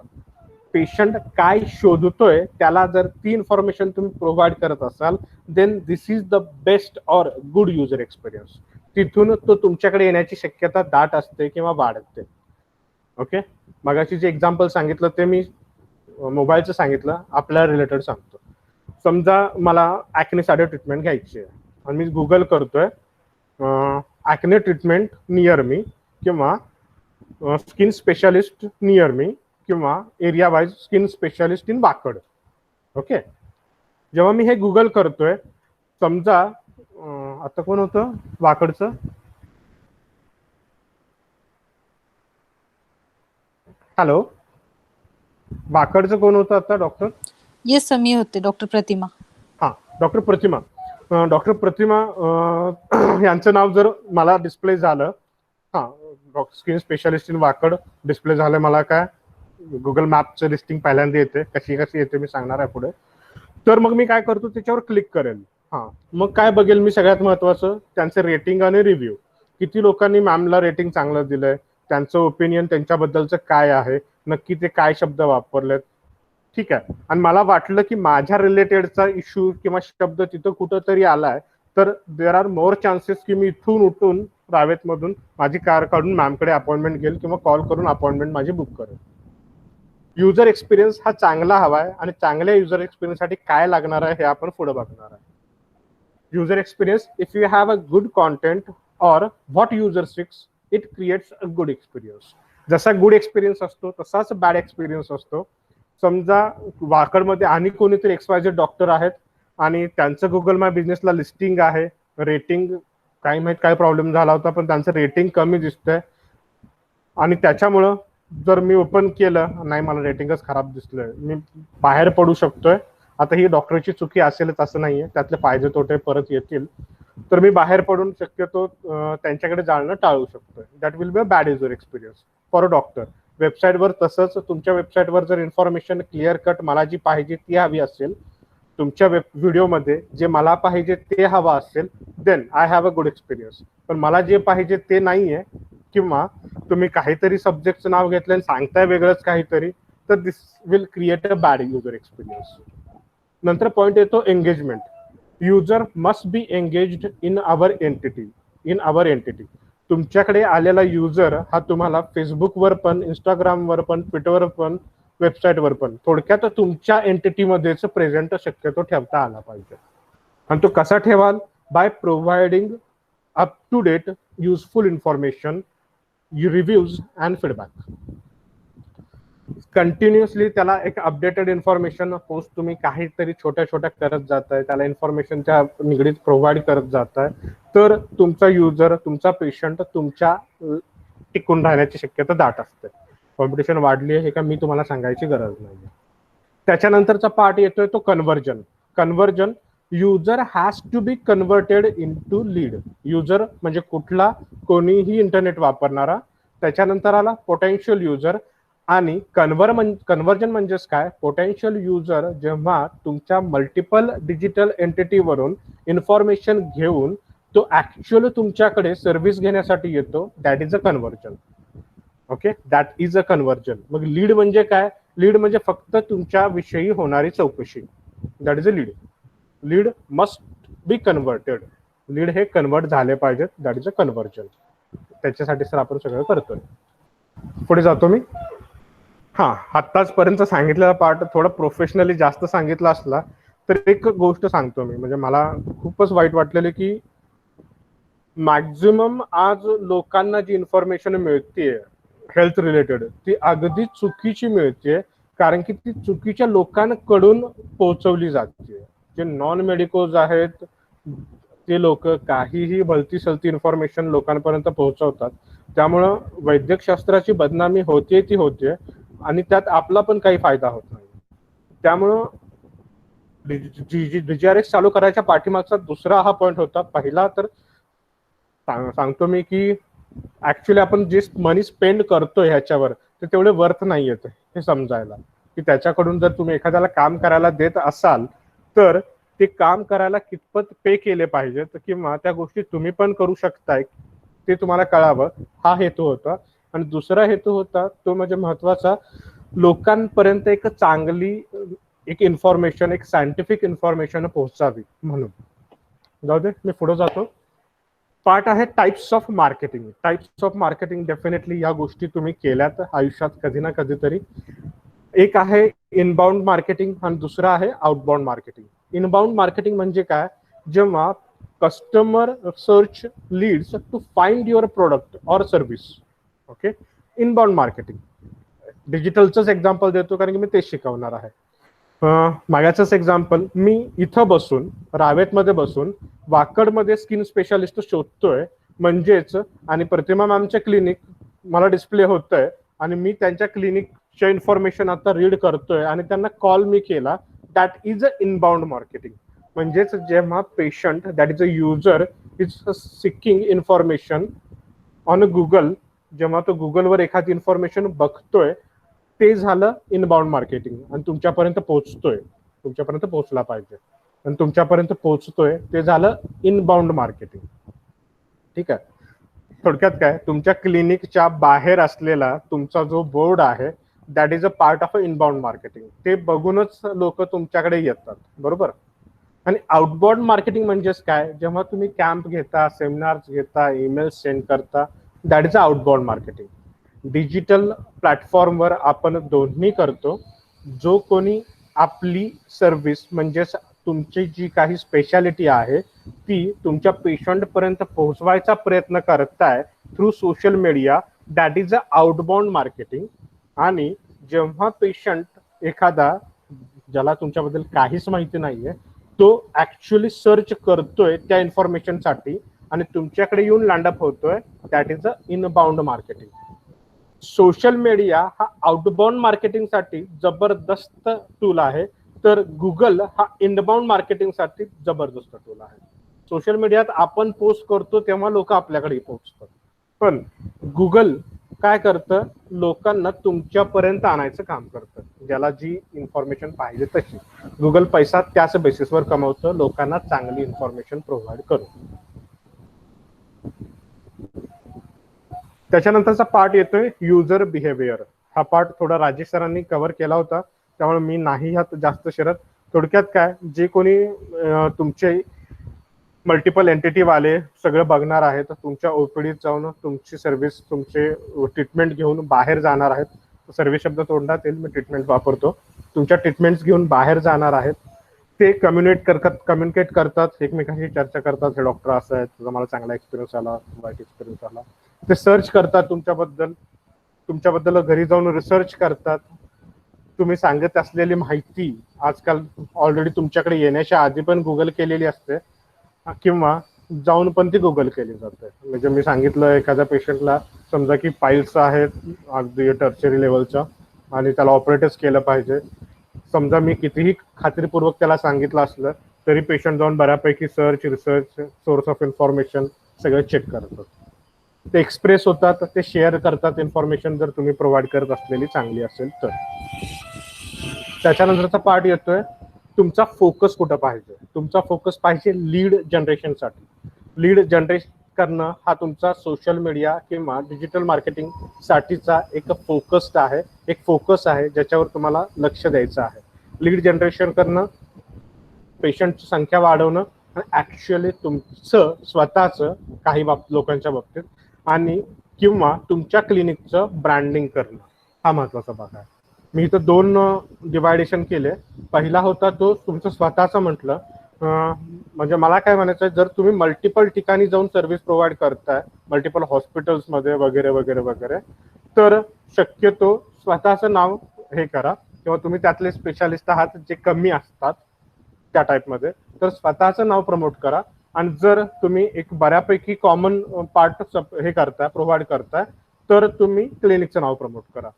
patient काय शोधतोय त्याला जर ती इन्फॉर्मेशन तुम्ही प्रोव्हाइड करत असाल, then this is the best or good user experience. तिथून तो तुमच्याकडे येण्याची शक्यता दाट असते किंवा वाढते. ओके, मगाशी जे एक्झाम्पल सांगितलं ते मी मोबाईलचं सांगितलं, आपल्या रिलेटेड सांगतो. समजा मला ॲक्नेसाठी ट्रीटमेंट घ्यायची आहे आणि मी गुगल करतोय ॲक्ने ट्रीटमेंट नियर मी, किंवा स्किन स्पेशालिस्ट नियर मी, किंवा area wise skin specialist in Wakad. Okay, जेव्हा मी हे गुगल करतोय, समजा आता कोण होतं वाकडचं, हॅलो, वाकडचं कोण होतं आता, डॉक्टर? येस सर, मी होते, डॉक्टर प्रतिमा. हा, डॉक्टर प्रतिमा. डॉक्टर प्रतिमा यांचं नाव जर मला डिस्प्ले झालं, हा, skin specialist in Wakad display झालं, मला काय गुगल मॅपचं लिस्टिंग पहिल्यांदा येते, कशी कशी येते मी सांगणार आहे पुढे. तर मग मी काय करतो, त्याच्यावर क्लिक करेल. हा, मग काय बघेल मी, सगळ्यात महत्वाचं त्यांचे रेटिंग आणि रिव्ह्यू. किती लोकांनी मॅमला रेटिंग चांगलं दिलंय, त्यांचं ओपिनियन त्यांच्याबद्दलचं काय आहे, नक्की ते काय शब्द वापरलेत, ठीक आहे. आणि मला वाटलं की माझ्या रिलेटेडचा इश्यू किंवा शब्द तिथं कुठंतरी आलाय, तर देर आर मोर चान्सेस की मी इथून उठून प्रायव्हेटमधून माझी कार काढून मॅमकडे अपॉइंटमेंट घेईल किंवा कॉल करून अपॉइंटमेंट माझी बुक करेल. युजर एक्सपिरियन्स हा चांगला हवा आहे, आणि चांगल्या युजर एक्सपिरियन्ससाठी काय लागणार आहे हे आपण पुढे बघणार आहे. User experience, if you have a good content और what user seeks, it creates a good experience. जसा गुड एक्सपिरियन्स असतो तसाच बॅड एक्सपिरियन्स असतो. समजा वाकडमध्ये आणि कोणीतरी XYZ डॉक्टर आहेत आणि त्यांचं गुगल माय बिझनेसला लिस्टिंग आहे, रेटिंग काय माहित काय प्रॉब्लेम झाला होता, पण त्यांचं रेटिंग कमी दिसतंय, आणि त्याच्यामुळं जर मी ओपन केलं, नाही मला रेटिंगच खराब दिसलंय, मी बाहेर पडू शकतोय. आता ही डॉक्टरची चुकी असेलच असं नाहीये, त्यातले फायदे तोटे परत येतील, तर मी बाहेर पडून शक्यतो त्यांच्याकडे जाणं टाळू शकतोय. That will be a bad user experience for a doctor. वेबसाईटवर तसंच तुमच्या वेबसाईटवर जर इन्फॉर्मेशन क्लिअर कट मला जी पाहिजे ती हवी असेल, तुमच्या व्हिडिओमध्ये जे मला पाहिजे ते हवं असेल, then I have a good experience. पण मला जे पाहिजे ते नाहीये, किंवा तुम्ही काहीतरी सब्जेक्टचं नाव घेतलं आणि सांगताय वेगळंच काहीतरी, तर this will create a bad user experience. नंतर पॉईंट येतो engagement. User must be engaged in our entity. तुमच्याकडे आलेला युजर हा तुम्हाला फेसबुकवर पण, इंस्टाग्रामवर पण, ट्विटरवर पण, वेबसाईटवर पण, थोडक्यात तुमच्या एंटिटीमध्येच प्रेझेंट शक्यतो ठेवता आला पाहिजे. आणि तो कसा ठेवाल? By providing up to date useful information, reviews and feedback. Continuously त्याला एक अपडेटेड इन्फॉर्मेशन पोस्ट तुम्ही काहीतरी छोट्या छोट्या करत जाताय, त्याला इन्फॉर्मेशनच्या निगडीत प्रोव्हाइड करत जाताय, तर तुमचा युजर, तुमचा पेशंट तुमच्या टिकून राहण्याची शक्यता दाट असते. कॉम्पिटिशन वाढली आहे हे का मी तुम्हाला सांगायची गरज नाही. त्याच्यानंतरचा पार्ट येतोय तो conversion. User has to be converted in to lead. User म्हणजे कुठला? कोणीही इंटरनेट वापरणारा. त्याच्यानंतर आला पोटेन्शियल युजर. आणि कन्व्हर्जन म्हणजेच काय? पोटेन्शियल युजर जेव्हा तुमच्या मल्टिपल डिजिटल एंटिटीवरून इन्फॉर्मेशन घेऊन तो ऍक्च्युअली तुमच्याकडे सर्व्हिस घेण्यासाठी येतो, that is a conversion. Okay, that is a conversion. मग लीड म्हणजे काय? लीड म्हणजे फक्त तुमच्या विषयी होणारी चौकशी, that is a lead. Lead must be converted. Lead हे कन्व्हर्ट झाले पाहिजेत, दॅट इज अ कन्व्हर्जन. त्याच्यासाठी सर आपण सगळं करतोय. पुढे जातो मी. हा, आत्ताचपर्यंत सांगितलेला पार्ट थोडा प्रोफेशनली जास्त सांगितला असला तर एक गोष्ट सांगतो मी, म्हणजे मला खूपच वाईट वाटलेली की मॅक्झिमम आज लोकांना जी इन्फॉर्मेशन मिळते हेल्थ रिलेटेड ती अगदी चुकीची मिळते, कारण की ती चुकीच्या लोकांकडून पोहोचवली जाते. जे नॉन मेडिकोज आहेत ते लोक काहीही भलती सलती इन्फॉर्मेशन लोकांपर्यंत पोहोचवतात. त्यामुळं वैद्यकशास्त्राची बदनामी होते ती होते, आणि त्यात आपला पण काही फायदा होत नाही. त्यामुळं DGRX चालू करायच्या पाठीमागचा दुसरा हा पॉईंट होता. पहिला तर सांगतो मी की ऍक्च्युली आपण जे मनी स्पेंड करतोय ह्याच्यावर ते तेवढे वर्थ नाही येते हे समजायला, की त्याच्याकडून जर तुम्ही एखाद्याला काम करायला देत असाल तर ते काम करायला कितपत पे केले पाहिजेत, किंवा त्या गोष्टी तुम्ही पण करू शकताय ते तुम्हाला कळावं, हा हेतू होता. आणि दुसरा हेतू होता तो म्हणजे महत्वाचा, लोकांपर्यंत एक चांगली एक इन्फॉर्मेशन, एक सायंटिफिक इन्फॉर्मेशन पोहोचावी म्हणून. जाऊ दे, मी पुढे जातो. पार्ट आहे types of marketing. Types of marketing definitely या गोष्टी तुम्ही केल्यात आयुष्यात कधी ना कधीतरी. एक आहे इनबाउंड मार्केटिंग आणि दुसरा आहे आउटबाउंड मार्केटिंग. इनबाउंड मार्केटिंग म्हणजे काय? जेव्हा customer search leads to find your product or service. Okay, inbound marketing. डिजिटलचंच एक्झाम्पल देतो कारण की मी तेच शिकवणार आहे. मागाचंच एक्झाम्पल, मी इथं बसून रावेतमध्ये बसून वाकडमध्ये स्किन स्पेशालिस्ट शोधतोय म्हणजेच, आणि प्रतिमा मॅमचे क्लिनिक मला डिस्प्ले होतंय आणि मी त्यांच्या क्लिनिकच्या इन्फॉर्मेशन आता रीड करतोय आणि त्यांना कॉल मी केला, that is a inbound marketing. म्हणजेच जेव्हा patient, that is a user, is seeking information on Google, जेव्हा तो गुगलवर एखादी इन्फॉर्मेशन बघतोय ते झालं इनबाउंड मार्केटिंग. आणि तुमच्यापर्यंत पोहोचतोय, तुमच्यापर्यंत पोहोचला पाहिजे आणि तुमच्यापर्यंत पोहोचतोय ते झालं इनबाउंड मार्केटिंग. ठीक आहे. थोडक्यात काय, तुमच्या क्लिनिकच्या बाहेर असलेला तुमचा जो बोर्ड आहे that is a part of a inbound marketing. ते बघूनच लोक तुमच्याकडे येतात, बरोबर. आणि आउटबाउंड मार्केटिंग म्हणजेच काय? जेव्हा तुम्ही कॅम्प घेता, सेमिनार्स घेता, ईमेल सेंड करता, that is a outbound marketing. Digital प्लॅटफॉर्मवर आपण दोन्ही करतो. जो कोणी आपली सर्व्हिस म्हणजेच तुमची जी काही स्पेशालिटी आहे ती तुमच्या पेशंटपर्यंत पोहोचवायचा प्रयत्न करताय through social media, that is a outbound marketing. आणि जेव्हा पेशंट एखादा ज्याला तुमच्याबद्दल काहीच माहिती नाहीये तो ऍक्च्युअली सर्च करतोय त्या इन्फॉर्मेशनसाठी आणि तुमच्याकडे येऊन लँडअप होतोय, that is a inbound marketing. Social media हा आउटबाउंड मार्केटिंगसाठी जबरदस्त टूल आहे, तर गुगल हा इनबाउंड मार्केटिंगसाठी जबरदस्त टूल आहे. सोशल मीडियात आपण पोस्ट करतो तेव्हा लोक आपल्याकडे पोहोचतात, पण गुगल काय करतं, लोकांना तुमच्यापर्यंत आणायचं काम करतं, ज्याला जी इन्फॉर्मेशन पाहिजे तशी. गुगल पैसा त्याच बेसिसवर कमवतं, लोकांना चांगली इन्फॉर्मेशन प्रोव्हाइड करून. त्याच्यानंतरचा पार्ट येतोय युजर बिहेवियर. हा पार्ट थोडा राजेश सरांनी कव्हर केला होता, त्यामुळे मी नाही ह्यात जास्त शिरत. थोडक्यात काय, जे कोणी तुमचे मल्टिपल एंटिटी वाले सगळं बघणार आहेत, तुमच्या ओपीडीत जाऊन तुमची सर्व्हिस, तुमचे ट्रीटमेंट घेऊन बाहेर जाणार आहेत. सर्व्हिस शब्द तोंडात येईल, मी ट्रीटमेंट वापरतो. तुमच्या ट्रीटमेंट्स घेऊन बाहेर जाणार आहेत, ते कम्युनिकेट करतात, एकमेकांशी चर्चा करतात. हे डॉक्टर असं आहे, तुझा मला चांगला एक्सपिरियन्स आला, वाईट एक्सपिरियन्स आला. ते सर्च करतात तुमच्याबद्दल घरी जाऊन रिसर्च करतात. तुम्ही सांगत असलेली माहिती आजकाल ऑलरेडी तुमच्याकडे येण्याच्या आधी पण गुगल केलेली असते, किंवा जाऊन पण ती गुगल केली जाते. म्हणजे मी सांगितलं एखाद्या पेशंटला, समजा की पाईल्स आहेत अगदी टर्शरी लेवलच्या आणि त्याला ऑपरेटच केलं पाहिजे, समजा मी कितीही खात्रीपूर्वक त्याला सांगितलं असलं तरी पेशंट जाऊन बऱ्यापैकी रिसर्च, सोर्स ऑफ इन्फॉर्मेशन सगळं चेक करतात. ते एक्सप्रेस होतात, ते शेअर करतात इन्फॉर्मेशन, जर तुम्ही प्रोव्हाइड करत असलेली चांगली असेल तर. त्याच्यानंतरचा पार्ट येतोय तुमचा फोकस कुठं पाहिजे. तुमचा फोकस पाहिजे लीड जनरेशनसाठी. लीड जनरेट करणं हा तुमचा सोशल मीडिया किंवा डिजिटल मार्केटिंग साठीचा एक फोकस आहे ज्याच्यावर तुम्हाला लक्ष द्यायचं आहे. लीड जनरेशन करणं, पेशंटची संख्या वाढवणं आणि ऍक्च्युअली तुमचं स्वतःचं काही लोकांच्या बाबतीत आणि किंवा तुमच्या क्लिनिकचं ब्रँडिंग करणं हा महत्वाचा भाग आहे. मी इथं 2 डिवायडेशन केले. पहिला होता तो तुमचं स्वतःचं म्हटलं, म्हणजे मला काय म्हणायचं, जर तुम्ही मल्टिपल ठिकाणी जाऊन सर्व्हिस प्रोव्हाइड करताय, मल्टिपल हॉस्पिटल्समध्ये वगैरे वगैरे वगैरे, तर शक्यतो स्वतःचं नाव हे करा, किंवा तुम्ही त्यातले स्पेशालिस्ट आहात जे कमी असतात त्या टाईपमध्ये, तर स्वतःचं नाव प्रमोट करा. आणि जर तुम्ही एक बऱ्यापैकी कॉमन पार्ट हे करताय, प्रोव्हाइड करताय, तर तुम्ही क्लिनिकचं नाव प्रमोट करा.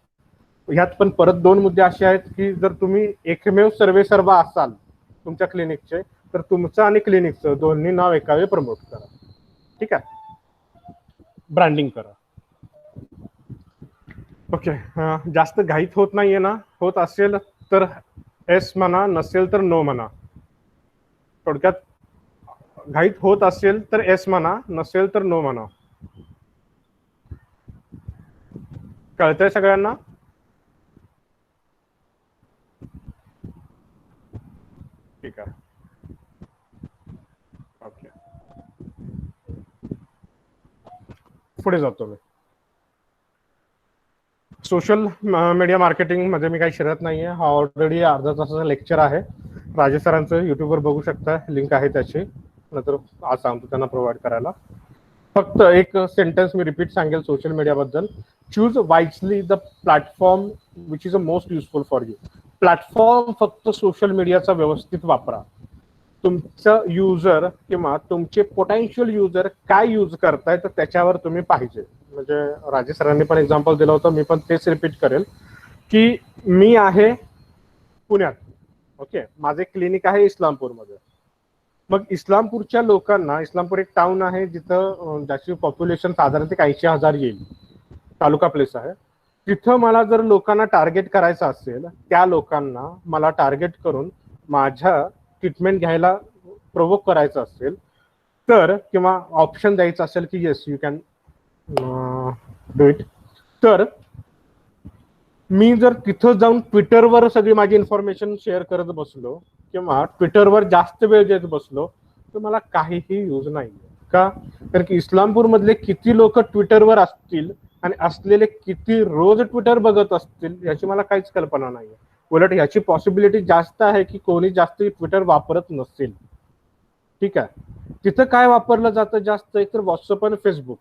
ह्यात पण परत 2 मुद्दे असे आहेत की जर तुम्ही एकमेव सर्वेसर्वा असाल तुमच्या क्लिनिकचे, तर तुमचं आणि क्लिनिकचं दोन्ही नाव एका वेळी प्रमोट करा. ठीक आहे, ब्रँडिंग करा. ओके, जास्त घाईत होत नाहीये ना? होत असेल तर एस म्हणा, नसेल तर नो म्हणा. थोडक्यात घाईत होत असेल तर एस म्हणा, नसेल तर नो म्हणा. कळतंय सगळ्यांना? ठीक आहे, ओके. पुढे जातो मी. सोशल मीडिया मार्केटिंग मध्ये मी काही शिरत नाहीये. हा ऑलरेडी अर्धा तासाचा लेक्चर आहे. राजेश सरांचं युट्यूबवर बघू शकता, लिंक आहे त्याची. नंतर आज सांगतो त्यांना प्रोव्हाइड करायला. फक्त एक सेंटेन्स मी रिपीट सांगेल सोशल मीडिया बद्दल. Choose wisely the platform which is a most useful for you. Platform फक्त सोशल मीडियाचा व्यवस्थित वापरा. तुमचं युजर किंवा तुमचे पोटेन्शियल युजर काय यूज करताय तर त्याच्यावर तुम्ही पाहिजे. म्हणजे राजेश सरांनी पण एक्झाम्पल दिलं होतं, मी पण तेच रिपीट करेल की मी आहे पुण्यात, ओके, माझे क्लिनिक आहे इस्लामपूरमध्ये. मग इस्लामपूरच्या लोकांना, इस्लामपूर एक टाउन आहे जिथं ज्याची पॉप्युलेशन साधारणतः 80,000 येईल, तालुका प्लेस आहे. तिथं मला जर लोकांना टार्गेट करायचं असेल, त्या लोकांना मला टार्गेट करून माझ्या ट्रीटमेंट घ्यायला प्रोवोक करायचं असेल तर, किंवा ऑप्शन द्यायचं असेल की yes you can do it, तर मी जर तिथं जाऊन ट्विटरवर सगळी माझी इन्फॉर्मेशन शेअर करत बसलो किंवा ट्विटरवर जास्त वेळ देत बसलो तर मला काहीही यूज नाही. का? कारण की इस्लामपूरमधले किती लोक ट्विटरवर असतील आणि असलेले किती रोज ट्विटर बघत असतील याची मला काहीच कल्पना नाही. उलट ह्याची पॉसिबिलिटी जास्त आहे की कोणी जास्त ट्विटर वापरत नसेल. ठीक आहे, तिथं काय वापरलं जातं जास्त, एक तर व्हॉट्सअप आणि फेसबुक.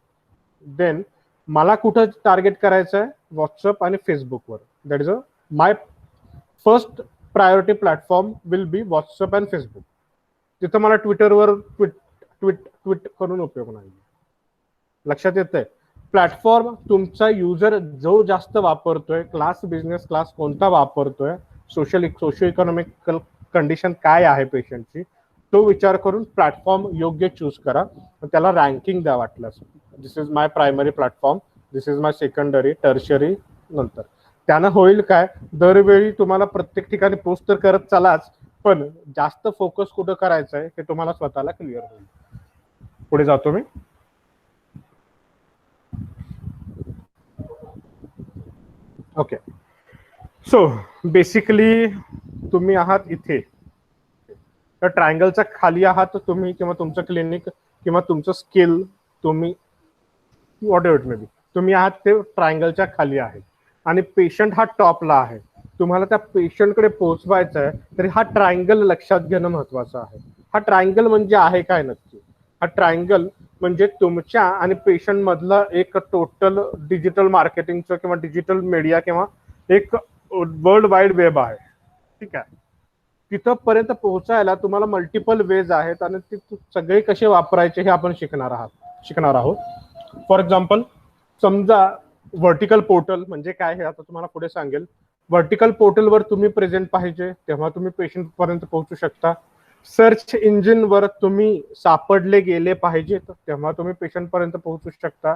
देन मला कुठं टार्गेट करायचं आहे? व्हॉट्सअप आणि फेसबुकवर. That is my first priority platform will be WhatsApp and Facebook. तिथं मला ट्विटरवर ट्विट करून उपयोग नाही. लक्षात येतंय? प्लॅटफॉर्म तुमचा युजर जो जास्त वापरतोय, क्लास बिझनेस क्लास कोणता वापरतोय, सोशो इकॉनॉमिकल कंडिशन काय आहे पेशंटची, तो विचार करून प्लॅटफॉर्म योग्य चूज करा. त्याला रँकिंग द्या वाटल्यास. This is my primary platform, this is my secondary, tertiary नंतर. त्यानं होईल काय, दरवेळी तुम्हाला प्रत्येक ठिकाणी पोस्ट तर करत चलाच, पण जास्त फोकस कुठं करायचं आहे हे तुम्हाला स्वतःला क्लिअर होईल. पुढे जातो मी. ओके, सो बेसिकली तुम्ही आहात इथे, तर ट्रायंगलच्या खाली आहात तुम्ही, किंवा तुमचं क्लिनिक किंवा तुमचं स्किल, तुम्ही what ever it may be, तुम्ही आहात ते ट्रायंगलच्या खाली आहे आणि पेशंट हा टॉपला आहे. तुम्हाला त्या पेशंटकडे पोहोचवायचं आहे, तरी हा ट्रायंगल लक्षात घेणं महत्वाचं आहे. हा ट्रायंगल म्हणजे आहे काय नक्की? हा ट्रायंगल म्हणजे तुमच्या आणि पेशंट मधलं एक टोटल डिजिटल मार्केटिंगचं किंवा डिजिटल मीडिया किंवा एक वर्ल्ड वाईड वेब आहे. ठीक आहे, तिथंपर्यंत पोहोचायला तुम्हाला मल्टिपल वेज आहेत आणि ते सगळे कसे वापरायचे हे आपण शिकणार आहोत. फॉर एक्झाम्पल, समजा व्हर्टिकल पोर्टल म्हणजे काय हे आता तुम्हाला पुढे सांगेल. व्हर्टिकल पोर्टलवर तुम्ही प्रेझेंट पाहिजे तेव्हा तुम्ही पेशंट पर्यंत पोहोचू शकता. सर्च इंजिनवर तुम्ही सापडले गेले पाहिजेत तेव्हा तुम्ही पेशंट पर्यंत पोहोचू शकता.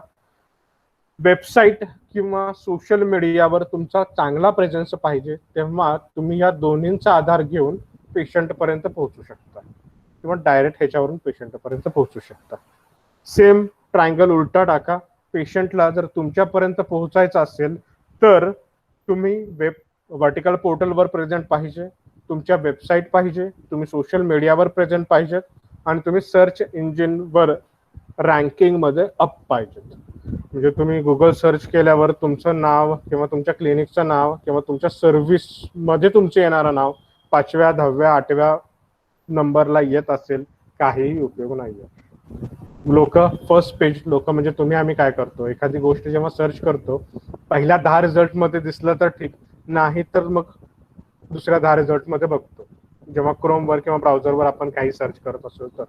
वेबसाईट किंवा सोशल मीडियावर तुमचा चांगला प्रेझेन्स पाहिजे तेव्हा तुम्ही या दोन्हींचा आधार घेऊन पेशंट पर्यंत पोहोचू शकता किंवा डायरेक्ट ह्याच्यावरून पेशंट पर्यंत पोहोचू शकता. सेम ट्रायंगल उलटा टाका. पेशंटला जर तुमच्यापर्यंत पोहोचायचं असेल तर तुम्ही व्हर्टिकल पोर्टलवर प्रेझेंट पाहिजे, तुमच्या वेबसाईट पाहिजे, तुम्ही सोशल मीडियावर प्रेझेंट पाहिजेत आणि तुम्ही सर्च इंजिनवर रँकिंग मध्ये अप पाहिजेत. म्हणजे तुम्ही गुगल सर्च केल्यावर तुमचं नाव किंवा तुमच्या क्लिनिकचं नाव किंवा तुमच्या सर्व्हिस मध्ये तुमचं येणारं नाव 5व्या 10व्या 8व्या नंबरला येत असेल, काहीही उपयोग नाहीये. लोक फर्स्ट पेज, लोक म्हणजे तुम्ही आम्ही काय करतो, एखादी गोष्ट जेव्हा सर्च करतो पहिल्या 10 रिझल्ट मध्ये दिसलं तर ठीक, नाही तर मग दुसऱ्या 10 रिझल्ट मध्ये बघतो. जेव्हा क्रोमवर किंवा ब्राउझरवर आपण काही सर्च करत असो तर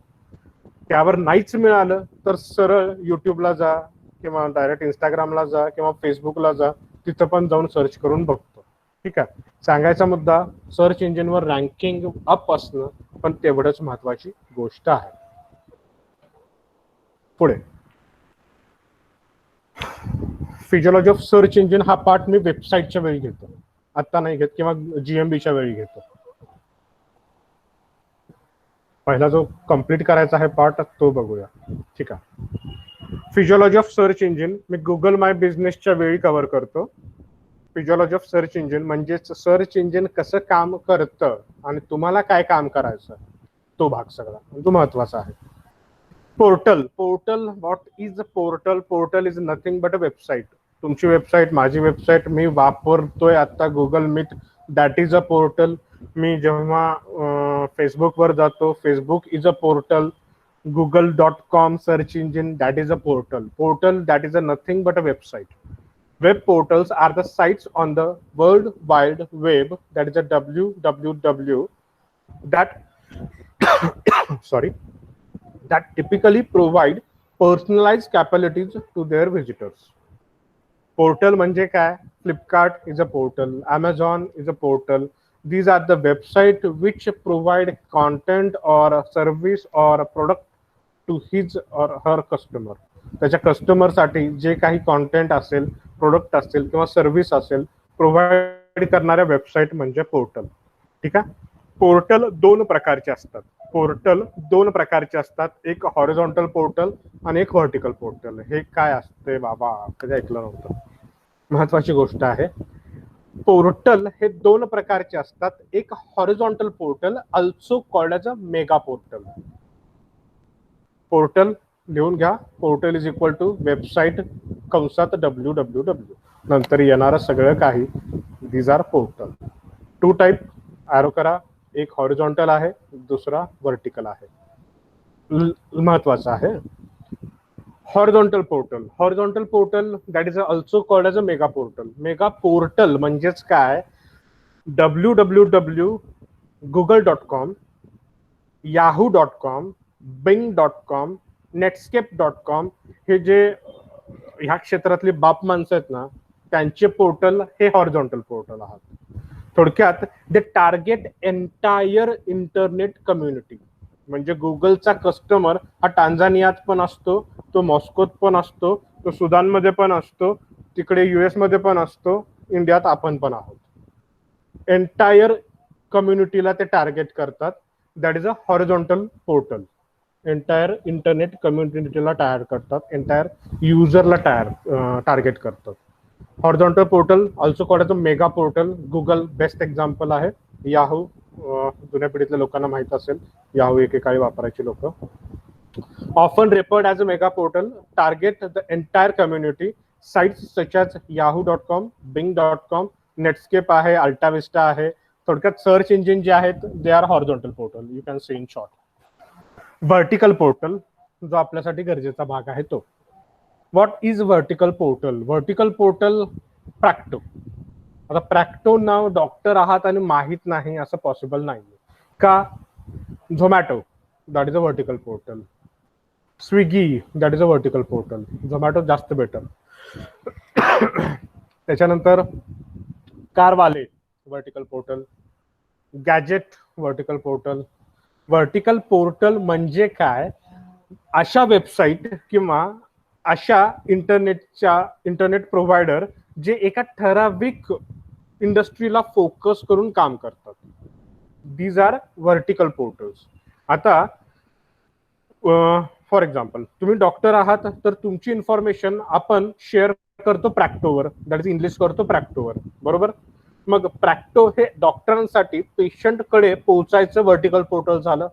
त्यावर नाहीच मिळालं तर सरळ युट्यूबला जा किंवा डायरेक्ट इंस्टाग्रामला जा किंवा फेसबुकला जा, तिथं पण जाऊन सर्च करून बघतो. ठीक आहे, सांगायचा मुद्दा सर्च इंजिनवर रँकिंग अप असणं पण तेवढंच महत्वाची गोष्ट आहे. पुढे फिजिओलॉजी ऑफ सर्च इंजिन हा पार्ट मी वेबसाईटच्या वेळी घेतो, आता नाही घेत, किंवा GMBच्या वेळी घेतो. पहिला जो कंप्लीट करायचा आहे पार्ट तो बघूया. ठीक आहे, फिजिओलॉजी ऑफ सर्च इंजिन मी गुगल माय बिझनेसच्या वेळी कव्हर करतो. फिजिओलॉजी ऑफ सर्च इंजिन म्हणजेच सर्च इंजिन कसं काम करतं आणि तुम्हाला काय काम करायचं तो भाग सगळा तो महत्वाचा आहे. Portal, what is a portal? Portal is nothing but a website. तुमची वेबसाईट, माझी वेबसाईट, मी वापरतोय आता Google meet, that is a portal. मी जेव्हा फेसबुकवर जातो, Facebook is a portal. google.com search engine, that is a portal that is a nothing but a website. Web portals are the sites on the world wide web, that is a www, that that typically provide personalized capabilities to their visitors. Portal म्हणजे काय? Flipkart is a portal, Amazon is a portal. These are the website which provide content or a service or a product to his or her customer. त्याच्या कस्टमरसाठी जे काही content असेल, product असेल किंवा service असेल provide करणाऱ्या वेबसाईट म्हणजे portal. ठीक आहे, पोर्टल दोन प्रकारचे असतात. एक हॉरिझॉन्टल पोर्टल आणि एक व्हर्टिकल पोर्टल. हे काय असते बाबा, कधी ऐकलं नव्हतं, महत्वाची गोष्ट आहे. पोर्टल हे दोन प्रकारचे असतात. एक horizontal portal, also called as a mega portal. Portal लिहून घ्या, portal is equal to website कंसात www, नंतर येणारं सगळं काही, these are portal. 2 type arrow करा, एक हॉरिझॉन्टल आहे, दुसरा व्हर्टिकल आहे. महत्वाचं आहे horizontal portal that is also called as a mega portal. Mega portal म्हणजेच काय? www, google.com, yahoo.com, bing.com, netscape.com हे जे ह्या क्षेत्रातली बाप माणसं आहेत ना, त्यांचे पोर्टल हे हॉरिझॉन्टल पोर्टल आहात. थोडक्यात दे टार्गेट एंटायर इंटरनेट कम्युनिटी. म्हणजे गुगलचा कस्टमर हा टांझानियात पण असतो, तो मॉस्कोत पण असतो, तो सुदानमध्ये पण असतो, तिकडे US मध्ये पण असतो, इंडियात आपण पण आहोत. एंटायर कम्युनिटीला ते टार्गेट करतात. That is a horizontal portal. Entire internet कम्युनिटीला टायर करतात, एंटायर युजरला टार्गेट करतात. Horizontal portal also called as a mega portal. Google best example आहे. याहू जुन्या पिढीतल्या लोकांना माहित असेल, याहू एकेकाळी वापरायची लोक. Often referred as a mega portal, target the entire community. Sites such as yahoo.com, bing.com, Netscape आहे, अल्टाविस्टा आहे. थोडक्यात सर्च इंजिन जे आहेत they are horizontal portal. You can see in short. Vertical portal जो आपल्यासाठी गरजेचा भाग आहे तो. What is vertical portal? Vertical portal Practo. आता प्रॅक्टो नाव डॉक्टर आहात आणि माहित नाही असं पॉसिबल नाही का? Zomato that is a vertical portal. Swiggy that is a vertical portal. Zomato जास्त बेटर. त्याच्यानंतर CarWale vertical portal. Gadget vertical portal. Vertical portal म्हणजे काय? अशा वेबसाईट किंवा अशा इंटरनेट प्रोव्हायडर जे एका ठराविक इंडस्ट्रीला फोकस करून काम करतात. These are vertical portals. आता फॉर एक्झाम्पल तुम्ही डॉक्टर आहात तर तुमची इन्फॉर्मेशन आपण शेअर करतो प्रॅक्टोवर. दॅट इज इंग्लिश करतो प्रॅक्टोवर, बरोबर? मग प्रॅक्टो हे डॉक्टरांसाठी पेशंटकडे पोहोचायचं व्हर्टिकल पोर्टल झालं.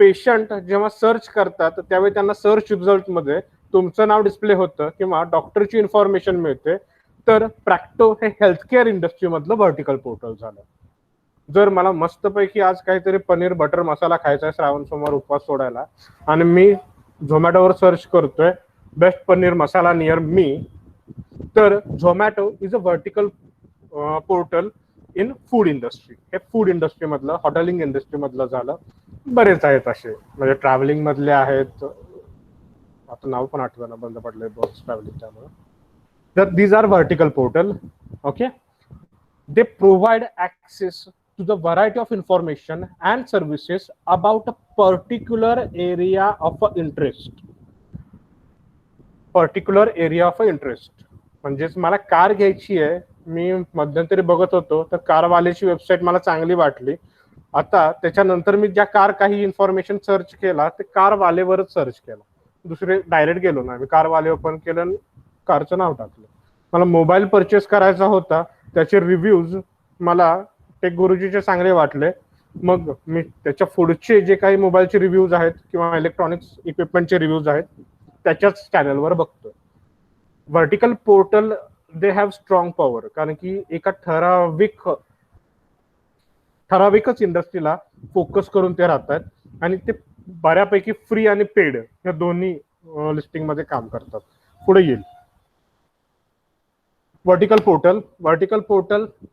पेशंट जेव्हा सर्च करतात त्यावेळी त्यांना सर्च रिझल्टमध्ये तुमचं नाव डिस्प्ले होतं किंवा डॉक्टरची इन्फॉर्मेशन मिळते. तर प्रॅक्टो हे हेल्थकेअर इंडस्ट्रीमधलं व्हर्टिकल पोर्टल झालं. जर मला मस्तपैकी आज काहीतरी पनीर बटर मसाला खायचा आहे श्रावण सोमवार उपवास सोडायला आणि मी झोमॅटोवर सर्च करतोय best paneer masala near me, तर Zomato is a vertical portal in food industry. हे फूड इंडस्ट्री मधलं, हॉटेलिंग इंडस्ट्री मधलं झालं. बरेच आहेत असे, म्हणजे ट्रॅव्हलिंग मधले आहेत, आता नाव पण आठवणं बंद पडलंय बस ट्रॅव्हलिंग त्यामुळे. तर these are vertical portal. Okay, they provide access to the variety of information and services about a particular area of interest. Particular area of interest. म्हणजेच मला कार घ्यायची आहे, मी मध्यंतरी बघत होतो तर कारवाल्याची वेबसाईट मला चांगली वाटली. आता त्याच्यानंतर मी ज्या काही इन्फॉर्मेशन सर्च केला ते कारवालेवरच सर्च केला, दुसरे डायरेक्ट गेलो ना. मी कारवाले ओपन केलं आणि कारचं नाव टाकलं. मला मोबाईल परचेस करायचा होता, त्याचे रिव्ह्यूज मला टेक गुरुजीचे चांगले वाटले. मग मी त्याच्या पुढचे जे काही मोबाईलचे रिव्ह्यूज आहेत किंवा इलेक्ट्रॉनिक्स इक्विपमेंटचे रिव्ह्यूज आहेत त्याच्याच चॅनलवर बघतोय. Vertical portal they have strong power, कारण की एका ठराविकच इंडस्ट्रीला फोकस करून ते राहतात आणि ते बऱ्यापैकी फ्री आणि पेड या दोन्ही लिस्टिंग मध्ये काम करतात. पुढे येईल vertical portal.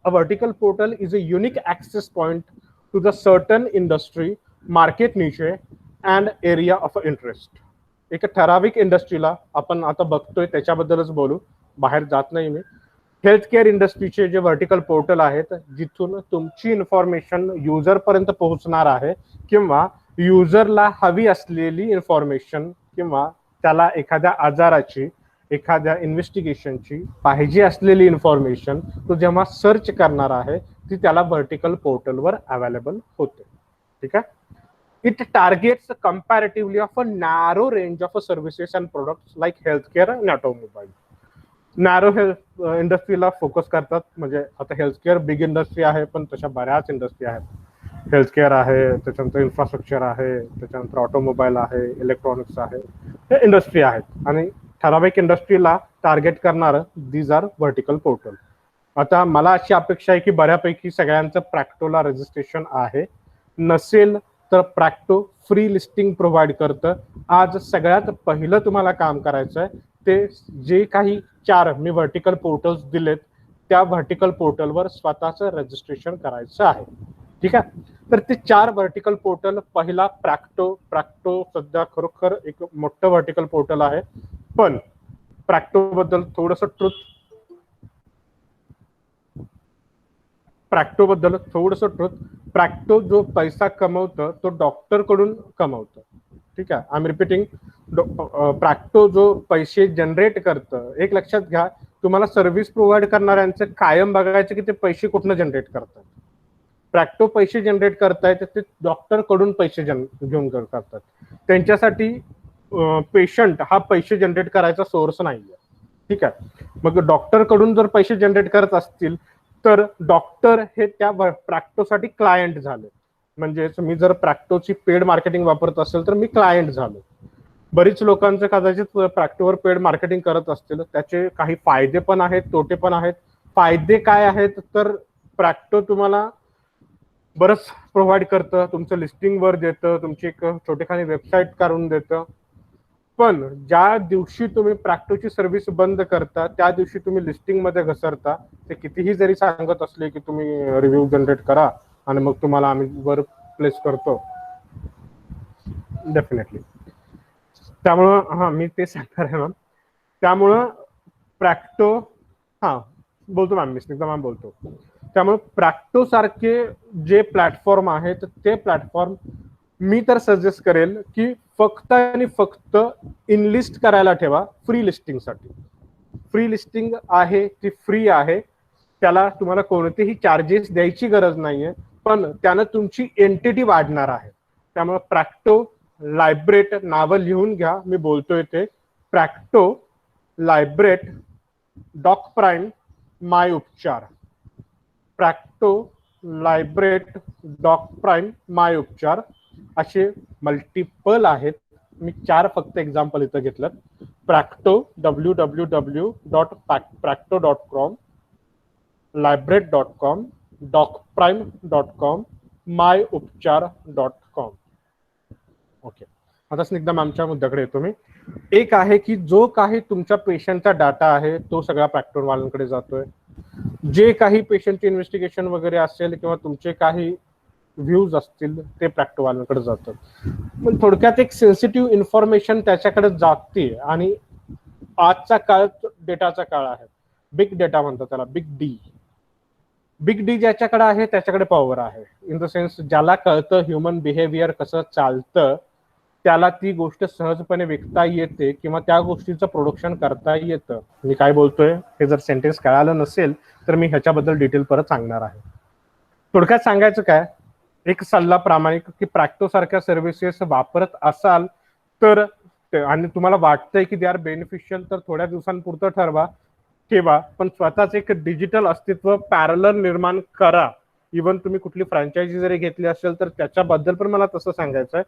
A vertical portal is a unique access point to the certain industry, market niche and area of interest. एक ठराविक इंडस्ट्रीला आपण आता बघतोय त्याच्याबद्दलच बोलू, बाहेर जात नाही मी. हेल्थकेअर इंडस्ट्रीचे जे व्हर्टिकल पोर्टल आहेत जिथून तुमची इन्फॉर्मेशन युजर पर्यंत पोहोचणार आहे किंवा युजरला हवी असलेली इन्फॉर्मेशन किंवा त्याला एखाद्या आजाराची, एखाद्या इन्व्हेस्टिगेशनची पाहिजे असलेली इन्फॉर्मेशन तो जेव्हा सर्च करणार आहे ती त्याला व्हर्टिकल पोर्टलवर अवेलेबल होते. ठीक आहे. It targets comparatively of a narrow range of services and products like healthcare and automobile. Narrow health इंडस्ट्रीला फोकस करतात. म्हणजे आता हेल्थकेअर बिग इंडस्ट्री आहे, पण तशा बऱ्याच इंडस्ट्री आहेत. हेल्थकेअर आहे, त्याच्यानंतर इन्फ्रास्ट्रक्चर आहे, त्याच्यानंतर ऑटोमोबाईल आहे, इलेक्ट्रॉनिक्स आहे, हे इंडस्ट्री आहेत आणि ठराविक इंडस्ट्रीला टार्गेट करणार दीज आर व्हर्टिकल पोर्टल. आता मला अशी अपेक्षा आहे की बऱ्यापैकी सगळ्यांचं प्रॅक्टोला रजिस्ट्रेशन आहे. नसेल तर प्रॅक्टो फ्री लिस्टिंग प्रोव्हाइड करतं. आज सगळ्यात पहिलं तुम्हाला काम करायचं आहे ते जे काही 4 मी व्हर्टिकल पोर्टल्स दिलेत त्या व्हर्टिकल पोर्टलवर स्वतःचं रजिस्ट्रेशन करायचं आहे. ठीक आहे. तर ते 4 व्हर्टिकल पोर्टल, पहिला प्रॅक्टो सध्या खरोखर एक मोठं व्हर्टिकल पोर्टल आहे. पण प्रॅक्टो बद्दल थोडंसं ट्रुथ, प्रॅक्टो जो पैसा कमवतं तो डॉक्टर कडून कमवतं. ठीक आहे. आय एम रिपीटिंग, प्रॅक्टो जो पैसे जनरेट करतं, एक लक्षात घ्या, तुम्हाला सर्व्हिस प्रोव्हाइड करणाऱ्यांचं कायम बघायचं की ते पैसे कुठनं जनरेट करतात. प्रॅक्टो पैसे जनरेट करतायत ते डॉक्टर कडून पैसे घेऊन करतात. त्यांच्यासाठी पेशंट हा पैसे जनरेट करायचा सोर्स नाहीये. ठीक आहे. मग डॉक्टर कडून जर पैसे जनरेट करत असतील तर डॉक्टर हे त्या प्रॅक्टोसाठी क्लायंट झाले. म्हणजे मी जर प्रॅक्टोची पेड मार्केटिंग वापरत असेल तर मी क्लायंट झालो. बरीच लोकांचं कदाचित प्रॅक्टोवर पेड मार्केटिंग करत असतील, त्याचे काही फायदे पण आहेत, तोटे पण आहेत. फायदे काय आहेत तर प्रॅक्टो तुम्हाला बरंच प्रोव्हाइड करतं, तुमचं लिस्टिंग वर देतं, तुमची एक छोटेखानी वेबसाईट काढून देतं. पण ज्या दिवशी तुम्ही प्रॅक्टोची सर्व्हिस बंद करता त्या दिवशी तुम्ही लिस्टिंग मध्ये घसरता. ते कितीही जरी सांगत असले की तुम्ही रिव्ह्यू जनरेट करा आणि मग तुम्हाला आम्ही वर प्लेस करतो, डेफिनेटली. त्यामुळं मी ते सांगणार आहे मॅम. त्यामुळं प्रॅक्टो बोलतो मॅम, मी स्निग्धा मॅम बोलतो. त्यामुळे प्रॅक्टो सारखे जे प्लॅटफॉर्म आहेत ते प्लॅटफॉर्म मी तर सजेस्ट करेल की फक्त आणि फक्त इनलिस्ट करायला ठेवा फ्री लिस्टिंगसाठी. फ्री लिस्टिंग आहे ती फ्री आहे, त्याला तुम्हाला कोणतेही चार्जेस द्यायची गरज नाहीये, पण त्यानं तुमची एंटिटी वाढणार आहे. त्यामुळे प्रॅक्टो लायब्रेट नावं लिहून घ्या, मी बोलतोय ते. प्रॅक्टो लायब्रेट डॉक प्राईम माय उपचार. प्रॅक्टो लायब्रेट डॉक प्राईम माय उपचार असे मल्टिपल आहेत. मी 4 फक्त एक्झाम्पल इथं घेतलं. प्रॅक्टो www.practo.com, librate.com, docprime.com, myupchar.com. Okay, आता स्निग्धा मॅमच्या मुद्द्याकडे येतो मी. एक आहे की जो काही तुमच्या पेशंटचा डाटा आहे तो सगळा प्रॅक्टोवाल्यांकडे जातोय. जे काही पेशंटची इन्व्हेस्टिगेशन वगैरे असेल किंवा तुमचे काही व्ह्यूज असतील ते प्रॅक्टोवाल्यांकडे जातात. पण थोडक्यात एक सेन्सिटिव्ह इन्फॉर्मेशन त्याच्याकडे जाते आणि आजचा काळ डेटाचा काळ आहे. बिग डेटा म्हणतात त्याला, बिग डी. बिग डी ज्याच्याकडे आहे त्याच्याकडे पॉवर आहे. इन द सेन्स ज्याला कळतं ह्युमन बिहेवियर कसं चालतं त्याला ती गोष्ट सहजपणे विकता येते किंवा त्या गोष्टीचं प्रोडक्शन करता येतं. मी काय बोलतोय हे जर सेंटेन्स कळालं नसेल तर मी ह्याच्याबद्दल डिटेल परत सांगणार आहे. थोडक्यात सांगायचं काय, एक सल्ला प्रामाणिक की प्रॅक्टो सारख्या सर्व्हिसेस वापरत असाल तर आणि तुम्हाला वाटतंय की दे आर बेनिफिशियल तर थोड्या दिवसांपुरतं ठेवा, पण स्वतःच एक डिजिटल अस्तित्व पॅरलल निर्माण करा. इव्हन तुम्ही कुठली फ्रँचायझी जरी घेतली असेल तर त्याच्याबद्दल पण मला तसं सांगायचं आहे.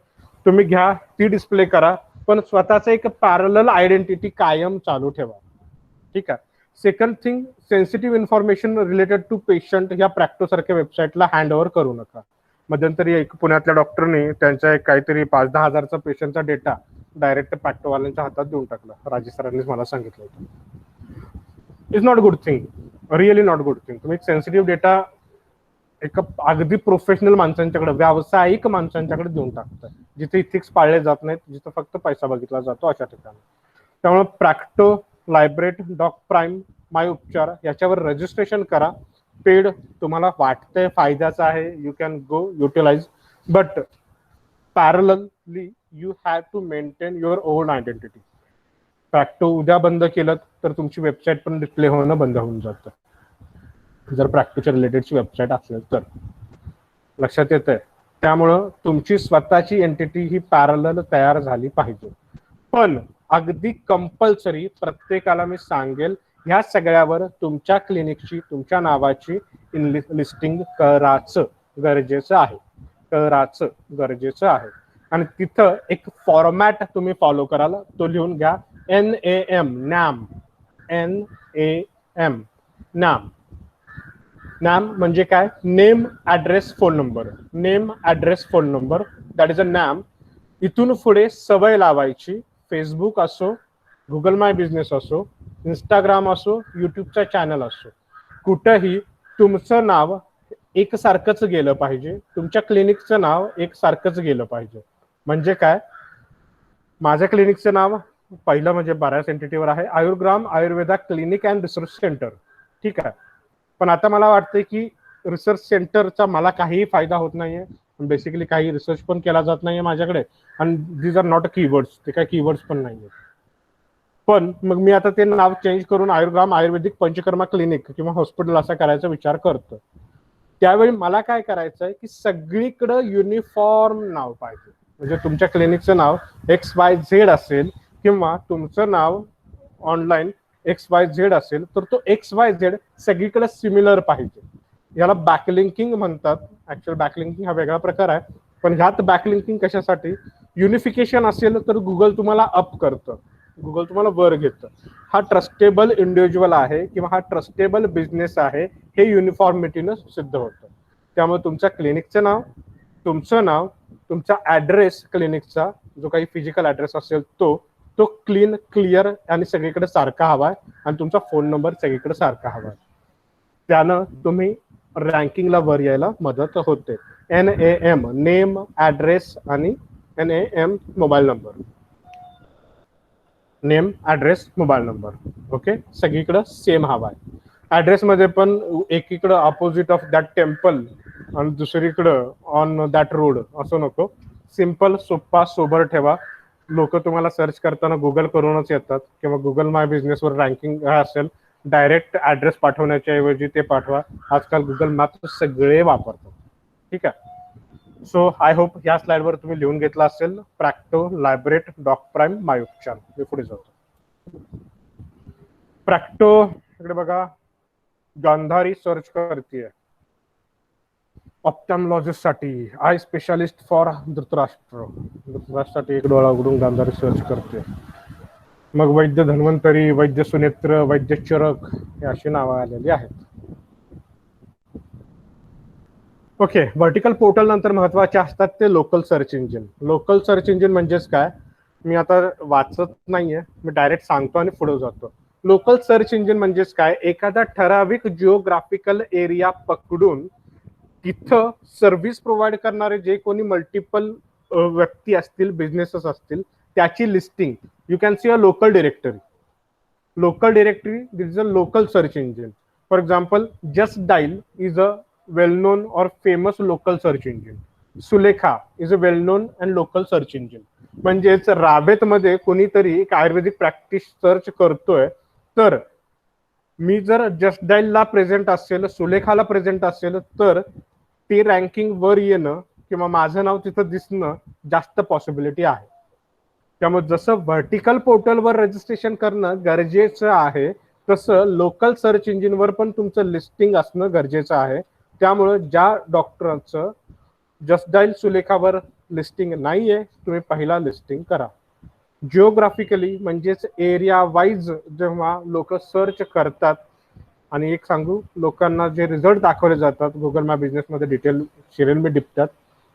तुम्ही घ्या, ती डिस्प्ले करा, पण स्वतःच एक पॅरलल आयडेंटिटी कायम चालू ठेवा. ठीक आहे. Second thing, sensitive information related to patient ह्या प्रॅक्टो सारख्या वेबसाईटला हँड ओव्हर करू नका. मध्यंतरी एक पुण्यातल्या डॉक्टरने त्यांच्या एक काहीतरी 5-10 हजारचा पेशंटचा डेटा डायरेक्ट प्रॅक्टोवाल्यांच्या हातात देऊन टाकला. राजेश सरांनीच मला सांगितलं होतं. Is not good thing, really not good thing. तुम्ही सेन्सिटिव्ह डेटा एका अगदी प्रोफेशनल माणसांच्याकडे, व्यावसायिक माणसांच्याकडे देऊन टाकताय, जिथे इथिक्स पाळले जात नाहीत, जिथे फक्त पैसा बघितला जातो अशा ठिकाणी. त्यामुळे प्रॅक्टो लायब्रेट डॉक प्राईम माय उपचार याच्यावर रजिस्ट्रेशन करा. पेड तुम्हाला वाटतंय फायद्याचं आहे, you can go utilize, but parallelly you have to maintain your own identity. Practo उद्या बंद केलं तर तुमची वेबसाईट पण डिस्प्ले होणं बंद होऊन जातं, जर प्रॅक्टोच्या रिलेटेडची वेबसाईट असेल तर. लक्षात येतंय? त्यामुळं तुमची स्वतःची एंटिटी ही पॅरलल तयार झाली पाहिजे. पण अगदी कंपल्सरी प्रत्येकाला मी सांगेल ह्या सगळ्यावर तुमच्या क्लिनिकची, तुमच्या नावाची लिस्टिंग करायचं गरजेचं आहे. आणि तिथं एक फॉर्मॅट तुम्ही फॉलो कराल, तो लिहून घ्या. NAM. NAM म्हणजे काय? Name address phone number. That is a NAM. इथून पुढे सवय लावायची, फेसबुक असो, गुगल माय बिझनेस असो, इंस्टाग्राम असो, युट्यूबचा चॅनल असो, कुठंही तुमचं नाव एकसारखंच गेलं पाहिजे, तुमच्या क्लिनिकचं नाव एकसारखंच गेलं पाहिजे. म्हणजे काय, माझ्या क्लिनिकचं नाव पहिलं म्हणजे बऱ्याच एंटिटीवर आहे, Ayurgram Ayurveda clinic and research centre. ठीक आहे. पण आता मला वाटतंय की रिसर्च सेंटरचा मला काहीही फायदा होत नाहीये. बेसिकली काही रिसर्च पण केला जात नाहीये माझ्याकडे, आणि दीज आर नॉट कीवर्ड्स, ते काही कीवर्ड्स पण नाहीये. पण मग मी आता ते नाव चेंज करून आयुर्ग्राम आयुर्वेदिक पंचकर्मा क्लिनिक किंवा हॉस्पिटल असा करायचा विचार करतो. त्यावेळी मला काय करायचंय की सगळीकडे युनिफॉर्म नाव पाहिजे. म्हणजे तुमच्या क्लिनिकचं नाव XYZ असेल किंवा तुमचं नाव ऑनलाईन XYZ असेल, तर तो XYZ सगळीकडे सिमिलर पाहिजे. याला बॅकलिंकिंग म्हणतात. ऍक्च्युअल बॅकलिंकिंग हा वेगळा प्रकार आहे, पण ह्यात बॅकलिंकिंग कशासाठी, युनिफिकेशन असेल तर गुगल तुम्हाला अप करतं, गुगल तुम्हाला वर घेतं. हा ट्रस्टेबल इंडिव्हिज्युअल आहे किंवा हा ट्रस्टेबल बिझनेस आहे हे युनिफॉर्मिटीनं सिद्ध होतं. त्यामुळे तुमच्या क्लिनिकचं नाव, तुमचं नाव, तुमचा ऍड्रेस, क्लिनिकचा जो काही फिजिकल ऍड्रेस असेल तो क्लीन, क्लिअर आणि सगळीकडे सारखा हवाय, आणि तुमचा फोन नंबर सगळीकडे सारखा हवाय. त्यानं तुम्ही रँकिंगला वर यायला मदत होते. NAM, नेम, ऍड्रेस, आणि NAM mobile number, name, address, mobile number. Okay, सगळीकडे सेम हवाय. ऍड्रेस मध्ये पण एकीकडं अपोजिट ऑफ दॅट टेम्पल आणि दुसरीकडं ऑन दॅट रोड असं नको. सिम्पल, सोपा, सोबर ठेवा. लोक तुम्हाला सर्च करताना गुगल करूनच येतात, किंवा गुगल माय बिझनेसवर रँकिंग असेल, डायरेक्ट ऍड्रेस पाठवण्याच्या ऐवजी ते पाठवा. आजकाल गुगल मॅप सगळे वापरतात. ठीक आहे. सो आय होप या स्लाइडवर तुम्ही लिहून घेतला असेल, प्रॅक्टो, लायब्रेट, डॉक प्राईम, मायुपचार. मी पुढे जातो. प्रॅक्टो इकडे बघा, गांधारी सर्च करते ऑप्टॅमॉलॉजिस्ट साठी, आय स्पेशालिस्ट फॉर धृतराष्ट्रासाठी एक डोळा उघडून गांधारी सर्च करते. मग वैद्य धन्वंतरी, वैद्य सुनेत्र, वैद्य चरक हे अशी नावं आलेली आहेत. ओके, व्हर्टिकल पोर्टल नंतर महत्वाचे असतात ते local search engine. Local search engine म्हणजेच काय, मी आता वाचत नाहीये, मी डायरेक्ट सांगतो आणि पुढे जातो. लोकल सर्च इंजिन म्हणजेच काय, एखादा ठराविक जिओग्राफिकल एरिया पकडून तिथं सर्व्हिस प्रोव्हाइड करणारे जे कोणी मल्टिपल व्यक्ती असतील, बिझनेसेस असतील, त्याची listing. You can see a local directory. Local directory, this is a local search engine. For example, Just Dial is a well known और famous local search engine. Sulekha is a well known and local search engine. म्हणजेच रावेत मध्ये कोणीतरी एक आयुर्वेदिक practice search करतोय, तर मी जर just डायलला present असेल, सुलेखाला present असेल, तर ते रँकिंग वर येणं किंवा माझं नाव तिथं दिसणं जास्त पॉसिबिलिटी आहे. त्यामुळे जसं व्हर्टिकल पोर्टलवर रजिस्ट्रेशन करणं गरजेचं आहे, तसं लोकल सर्च इंजिनवर पण तुमचं लिस्टिंग असणं गरजेचं आहे. त्यामुळे ज्या डॉक्टरांचं जस्ट डायल सुलेखावर लिस्टिंग नाहीये, तुम्ही पहिला लिस्टिंग करा. जिओग्राफिकली म्हणजेच एरिया वाईज जेव्हा लोक सर्च करतात, आणि एक सांगू, लोकांना जे रिझल्ट दाखवले जातात गुगल माय बिझनेसमध्ये डिटेल शिरेल मी डिपतात,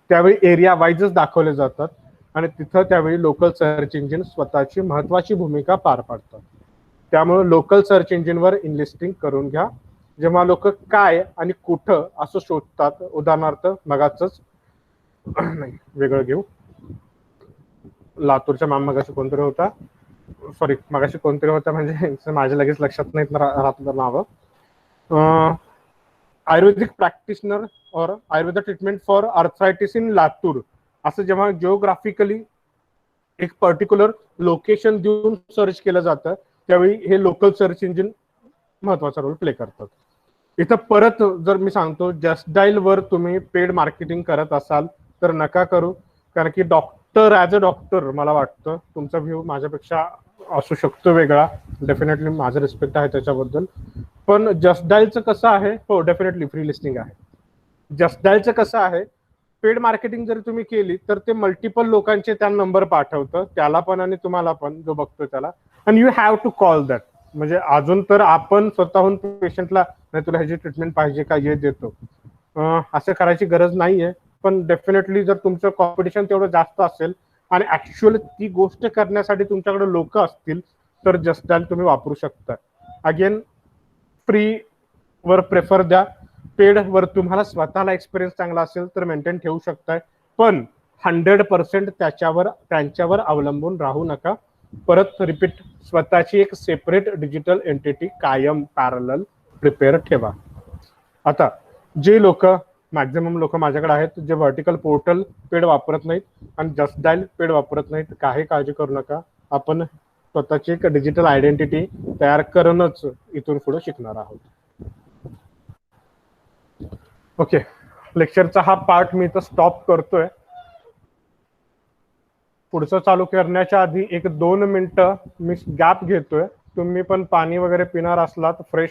त्यावेळी एरिया वाईजच दाखवले जातात, आणि तिथं त्यावेळी लोकल सर्च इंजिन स्वतःची महत्वाची भूमिका पार पाडतात. त्यामुळे लोकल सर्च इंजिनवर इनलिस्टिंग करून घ्या. जेव्हा लोक काय आणि कुठं असं शोधतात, उदाहरणार्थ मगाचच नाही वेगळं घेऊ, लातूरच्या मॅम मगाशी कोणतरी होता, सॉरी मगाशी कोणतरी होता म्हणजे माझ्या लगेच लक्षात नाहीत राहतं नावं. आयुर्वेदिक प्रॅक्टिशनर और Ayurveda treatment for arthritis in Latur असं जेव्हा जिओग्राफिकली एक पर्टिक्युलर लोकेशन देऊन सर्च केलं जातं, त्यावेळी हे लोकल सर्च इंजिन महत्वाचा रोल प्ले करतात. इथं परत जर मी सांगतो, जस्ट डायल वर तुम्ही पेड मार्केटिंग करत असाल तर नका करू, कारण की डॉक्टर ॲज अ डॉक्टर मला वाटतं तुमचा व्ह्यू माझ्यापेक्षा असू शकतो वेगळा, डेफिनेटली माझं रिस्पेक्ट आहे त्याच्याबद्दल. पण जस्ट डायलचं कसं आहे, हो डेफिनेटली फ्री लिस्टिंग आहे. जस्ट डायलचं कसं आहे, पेड मार्केटिंग जर तुम्ही केली तर ते मल्टिपल लोकांचे त्या नंबर पाठवतं, त्याला पण आणि तुम्हाला पण, जो बघतो त्याला, आणि you have to call that. म्हणजे अजून तर आपण स्वतःहून पेशंटला नाही तुला ह्याची ट्रीटमेंट पाहिजे का ये देतो असं करायची गरज नाहीये. पण डेफिनेटली जर तुमचं कॉम्पिटिशन तेवढं जास्त असेल आणि ऍक्च्युअली ती गोष्ट करण्यासाठी तुमच्याकडे लोक असतील, तर जस्ट डायल तुम्ही वापरू शकता. अगेन फ्री वर प्रेफर द्या. पेड वर तुम्हाला स्वतःला एक्सपिरियन्स चांगला असेल तर मेंटेन ठेवू शकताय, पण 100% त्यांच्यावर अवलंबून राहू नका. परत रिपीट, स्वतःची एक सेपरेट डिजिटल एंटिटी कायम पॅरलल प्रिपेअर ठेवा. आता जे लोक मॅक्झिमम लोक माझ्याकडे आहेत जे व्हर्टिकल पोर्टल पेड वापरत नाहीत आणि जस्ट डायल पेड वापरत नाहीत. काही काळजी करू नका, आपण स्वतःची एक डिजिटल आयडेंटिटी तयार करूनच इथून पुढे शिकणार आहोत. ओके, लेक्चरचा हा पार्ट मी इथं स्टॉप करतोय. पुढचं चालू करण्याच्या आधी 1-2 मिनिटं मी गॅप घेतोय. तुम्ही पण पाणी वगैरे पिणार असलात, फ्रेश